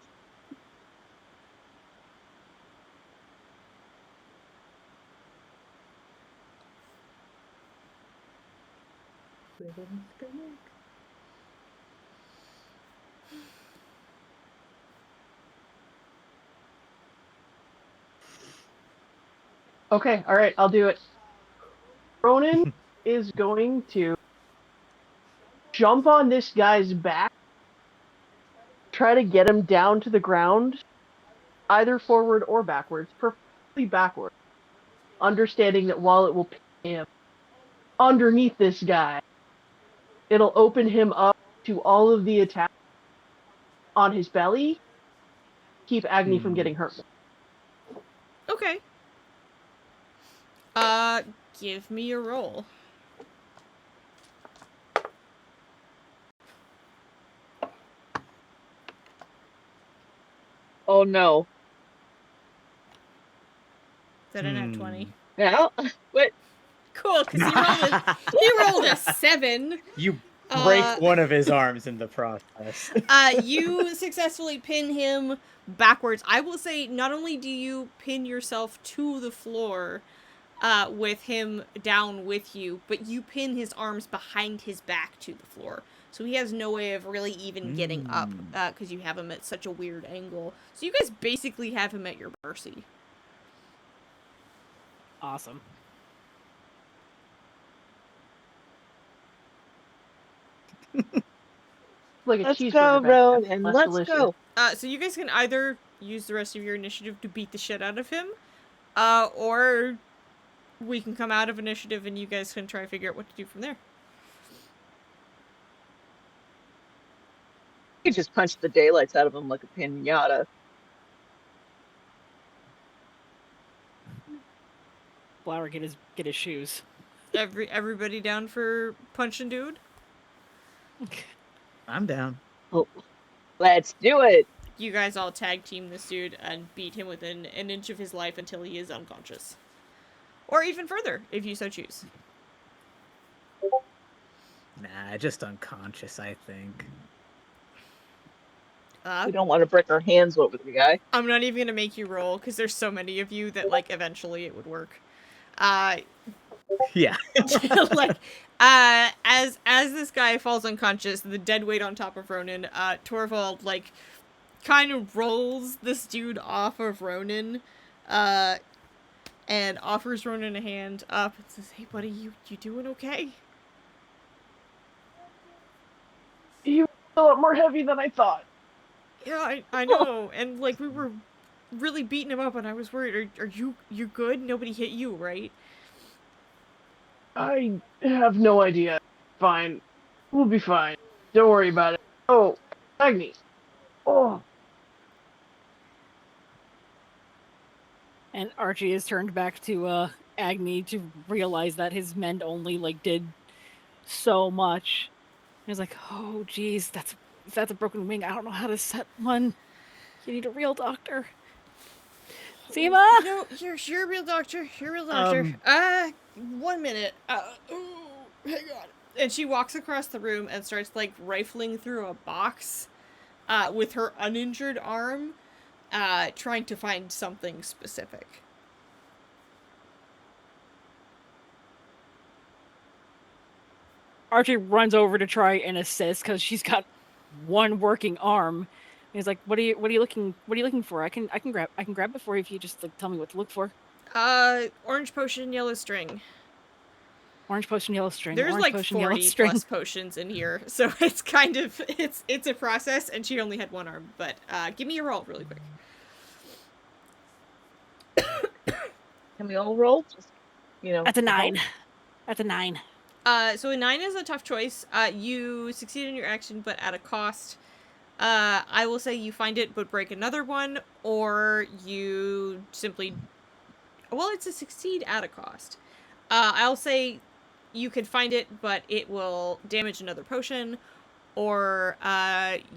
Little Mr. Nick. Okay, alright, I'll do it. Ronan is going to jump on this guy's back, try to get him down to the ground, either forward or backwards, preferably backward, understanding that while it will pin him underneath this guy, it'll open him up to all of the attacks on his belly, keep Agni from getting hurt. Okay. Give me a roll. oh no. Is that a nat 20? Now what? Cool, because he rolled a 7. You break Uh, one of his arms in the process. You successfully pin him backwards. I will say, not only do you pin yourself to the floor, with him down with you, but you pin his arms behind his back to the floor. So he has no way of really even getting up, because you have him at such a weird angle. So you guys basically have him at your mercy. Awesome. Like a Let's cheeseburger go, back. Roan, That's and less let's delicious. go. So you guys can either use the rest of your initiative to beat the shit out of him, or we can come out of initiative and you guys can try to figure out what to do from there. You just punch the daylights out of him like a pinata. Flower, get his shoes. Everybody down for punching dude? I'm down. Oh, let's do it. You guys all tag team this dude and beat him within an inch of his life until he is unconscious. Or even further, if you so choose. Nah, just unconscious, I think. We don't want to break our hands over the guy. I'm not even gonna make you roll, because there's so many of you that, like, eventually it would work. Yeah. Like, as this guy falls unconscious, the dead weight on top of Ronan, Torvald, like, kind of rolls this dude off of Ronan, and offers Ronan a hand up and says, "Hey, buddy, you doing okay?" a lot more heavy than I thought. Yeah, I know. And like we were really beating him up, and I was worried. Are you good? Nobody hit you, right? I have no idea. Fine. We'll be fine. Don't worry about it. Oh, Agni. Oh. And Archie is turned back to Agni to realize that his men only like did so much. He's like, oh geez, that's a broken wing. I don't know how to set one. You need a real doctor. Seema! No, you're a real doctor. You're a real doctor. 1 minute. Hang on. And she walks across the room and starts like rifling through a box, with her uninjured arm, trying to find something specific. Archie runs over to try and assist because she's got one working arm. He's like, "What are you looking for? I can grab it for you if you just like tell me what to look for." Orange potion, yellow string. Orange potion, yellow string. There's Orange like potion, 40 yellow string. plus potions in here, so it's kind of it's a process, and she only had one arm. But give me a roll really quick. Can we all roll? Just, That's a 9. That's a 9. So a 9 is a tough choice. You succeed in your action, but at a cost. I will say you find it, but break another one, or you simply... Well, it's a succeed at a cost. I'll say you could find it, but it will damage another potion, or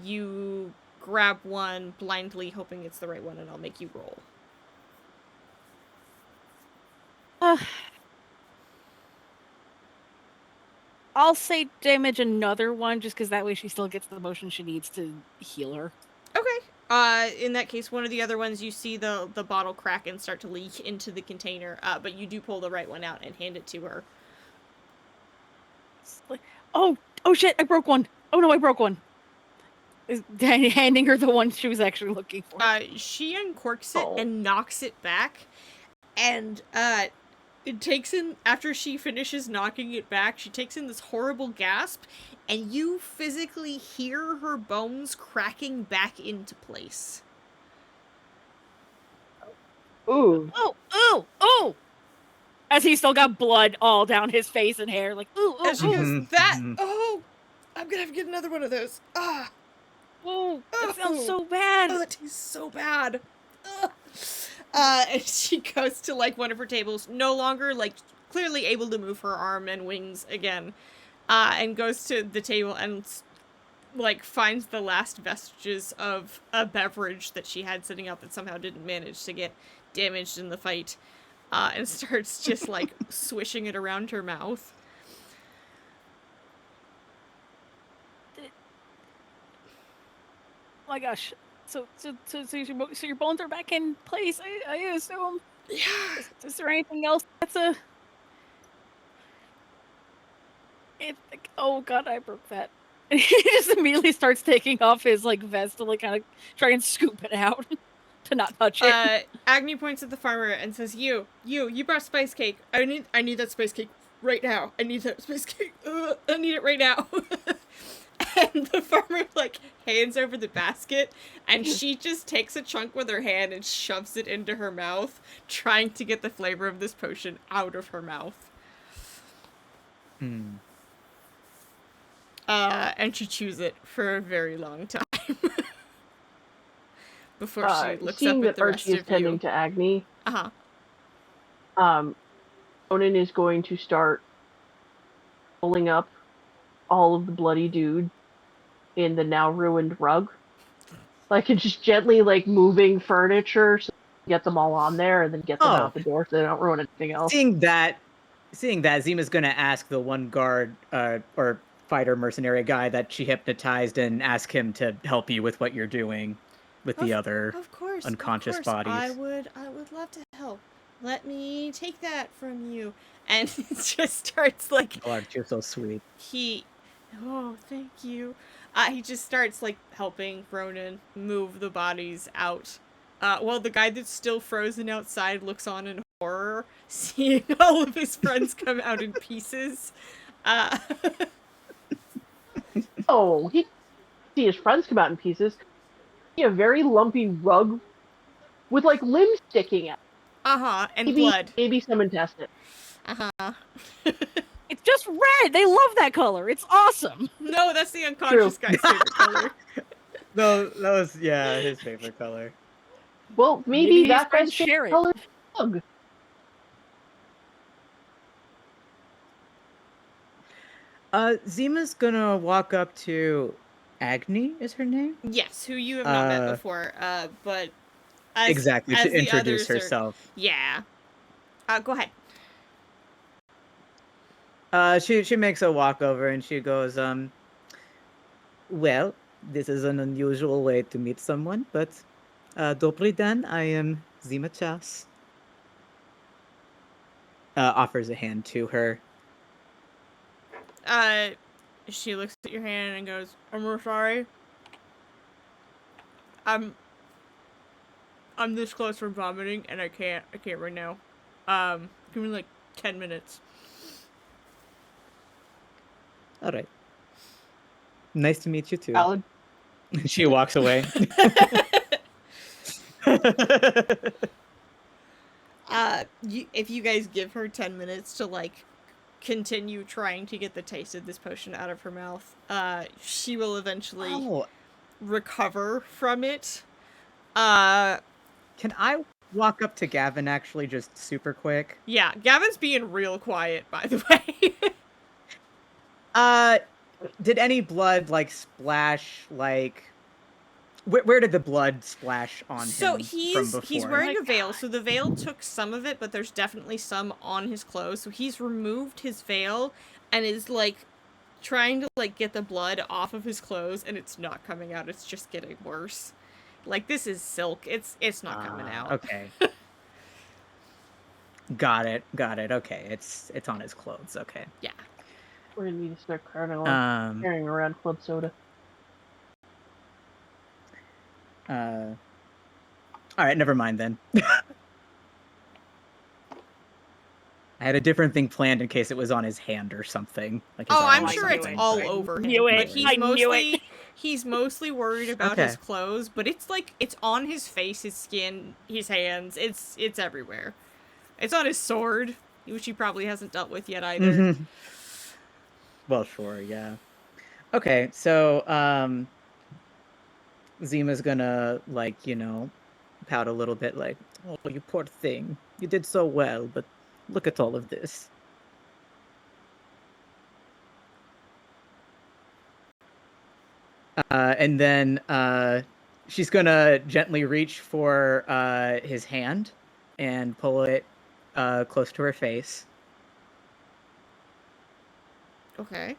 you grab one blindly, hoping it's the right one, and I'll make you roll. I'll say damage another one, just because that way she still gets the motion she needs to heal her. Okay. In that case, one of the other ones, you see the bottle crack and start to leak into the container, but you do pull the right one out and hand it to her. Like, oh shit, I broke one. Oh no, I broke one. Handing her the one she was actually looking for. She uncorks it and knocks it back, and it takes in, after she finishes knocking it back, she takes in this horrible gasp, and you physically hear her bones cracking back into place. Ooh. Oh! As he's still got blood all down his face and hair, like, ooh. And she goes, oh, I'm gonna have to get another one of those. Oh, that sounds so bad. Oh, that tastes so bad. And she goes to, like, one of her tables, no longer, like, clearly able to move her arm and wings again, and goes to the table and, like, finds the last vestiges of a beverage that she had sitting out that somehow didn't manage to get damaged in the fight, and starts just, like, swishing it around her mouth. Oh my gosh. So your bones are back in place, I assume? Yeah. Is there anything else that's oh god, I broke that. He just immediately starts taking off his, like, vest to, like, kind of try and scoop it out to not touch it. Agni points at the farmer and says, you brought spice cake. I need that spice cake right now. I need that spice cake. I need it right now. And the farmer, like, hands over the basket, and she just takes a chunk with her hand and shoves it into her mouth, trying to get the flavor of this potion out of her mouth. And she chews it for a very long time. Before she looks up at the rest Archie is of tending you. to Agni, Uh-huh. Ronan is going to start pulling up all of the bloody dude in the now ruined rug. Like, and just gently, like, moving furniture so get them all on there and then get them out the door so they don't ruin anything else. Seeing that, Zima's gonna ask the one guard or fighter mercenary guy that she hypnotized and ask him to help you with what you're doing with the other unconscious bodies. I would love to help. Let me take that from you. And it just starts, like... Oh, you're so sweet. Oh, thank you. He just starts, like, helping Ronan move the bodies out. While the guy that's still frozen outside looks on in horror, seeing all of his friends come out in pieces. Oh, see his friends come out in pieces. See a very lumpy rug with like limbs sticking out. And Maybe, blood. maybe some intestine. It's just red. They love that color. It's awesome. No, that's the unconscious guy's favorite color. No, that was his favorite color. Well, maybe Maybe these that friends guy's share favorite it. color is rug. Zima's gonna walk up to Agni, is her name? Yes, who you have not met before, but as, Exactly, as to the introduce others are- herself. Yeah. Go ahead. She makes a walk over and she goes, well, this is an unusual way to meet someone, but Dobry Dan, I am Zima Chas. Offers a hand to her. She looks at your hand and goes, I'm real sorry. I'm this close from vomiting and I can't right now. Give me like 10 minutes. All right. Nice to meet you too. Valid. She walks away. If you guys give her 10 minutes to like continue trying to get the taste of this potion out of her mouth, she will eventually recover from it. Can I walk up to Gavin actually just super quick? Yeah, Gavin's being real quiet, by the way. Did any blood like splash like where did the blood splash on So him he's from before? wearing a veil, so the veil took some of it, but there's definitely some on his clothes. So he's removed his veil and is like trying to like get the blood off of his clothes, and it's not coming out. It's just getting worse. Like, this is silk. It's not coming out. Okay. Got it. Okay, it's on his clothes. Okay. Yeah. We're gonna need to start carrying around club soda. All right, never mind then. I had a different thing planned in case it was on his hand or something. Like his Oh, arm I'm or sure it's something, all but- over him. Knew it. But he's I knew it. he's mostly worried about Okay. his clothes, but it's like it's on his face, his skin, his hands. It's everywhere. It's on his sword, which he probably hasn't dealt with yet either. Mhm. Well, sure, yeah. Okay, so Zima's gonna like, pout a little bit like, "Oh, you poor thing. You did so well, but look at all of this." And then she's gonna gently reach for his hand and pull it close to her face. Okay.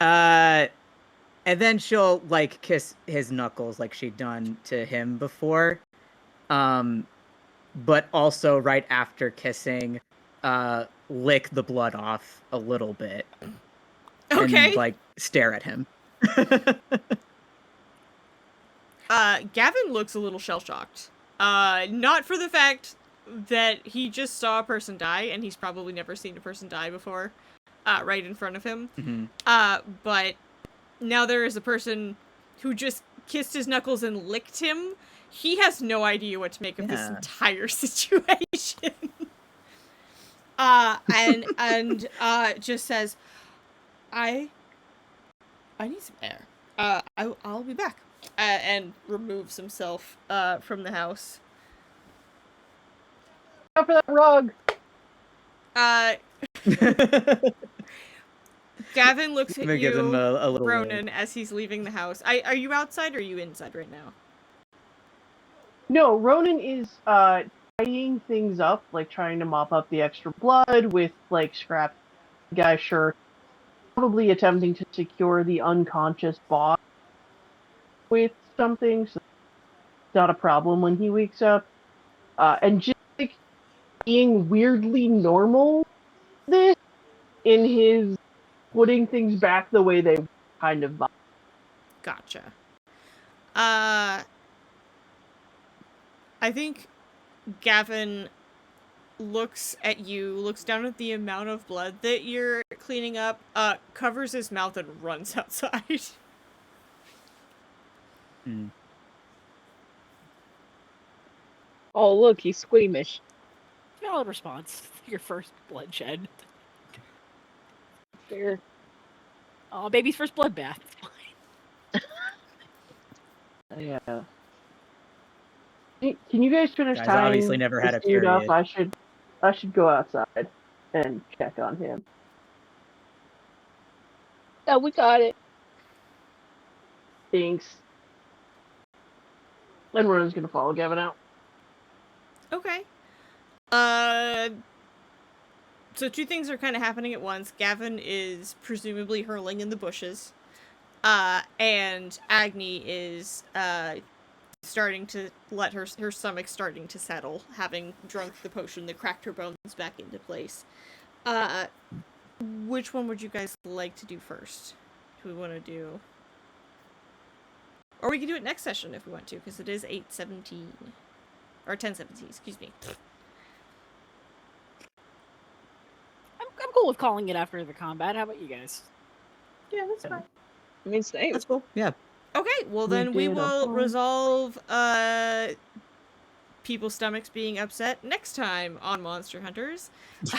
And then she'll like kiss his knuckles like she'd done to him before. But also right after kissing, lick the blood off a little bit. Okay. And like stare at him. Gavin looks a little shell-shocked. Not for the fact that he just saw a person die, and he's probably never seen a person die before, right in front of him. Mm-hmm. But now there is a person who just kissed his knuckles and licked him. He has no idea what to make of this Yeah. entire situation. And just says, I need some air. I'll be back. And removes himself from the house. Go for that rug. Gavin looks at Maybe give him you, a little Ronan, as he's leaving the house. Are you outside or are you inside right now? No, Ronan is tidying things up, like trying to mop up the extra blood with like scrap guy's shirt. Probably attempting to secure the unconscious boss with something, so it's not a problem when he wakes up. And just like being weirdly normal this in his putting things back the way they kind of vibe. Gotcha. I think Gavin looks at you, looks down at the amount of blood that you're cleaning up, covers his mouth and runs outside. Hmm. Oh, look, he's squeamish. Valid response. Your first bloodshed. Fair. Oh, baby's first bloodbath. Yeah. Can you guys finish Guys tying obviously never had this a dude up? period. I should go outside and check on him. Oh, we got it. Thanks. And Rona's gonna follow Gavin out. Okay. So two things are kind of happening at once. Gavin is presumably hurling in the bushes. And Agni is, starting to let her stomach starting to settle, having drunk the potion that cracked her bones back into place. Which one would you guys like to do first? Do we want to do... Or we can do it next session if we want to, because it is 8:17. Or 10:17, excuse me. I'm cool with calling it after the combat. How about you guys? Yeah, that's fine. I mean, same. That's cool. Yeah. Okay, well We then we did a will whole- resolve people's stomachs being upset next time on Monster Hunters.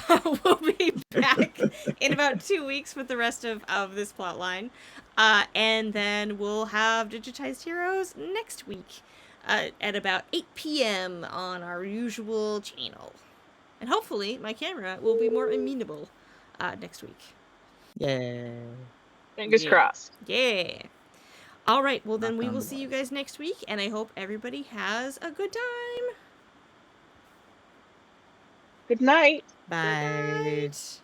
We'll be back in about 2 weeks with the rest of this plot line. And then we'll have Digitized Heroes next week at about 8 p.m. on our usual channel. And hopefully my camera will be more amenable next week. Yeah. Fingers Yeah. crossed. Yeah. All right, well then Knock we on will the see you wood. guys next week, and I hope everybody has a good time. Good night. Bye. Good night.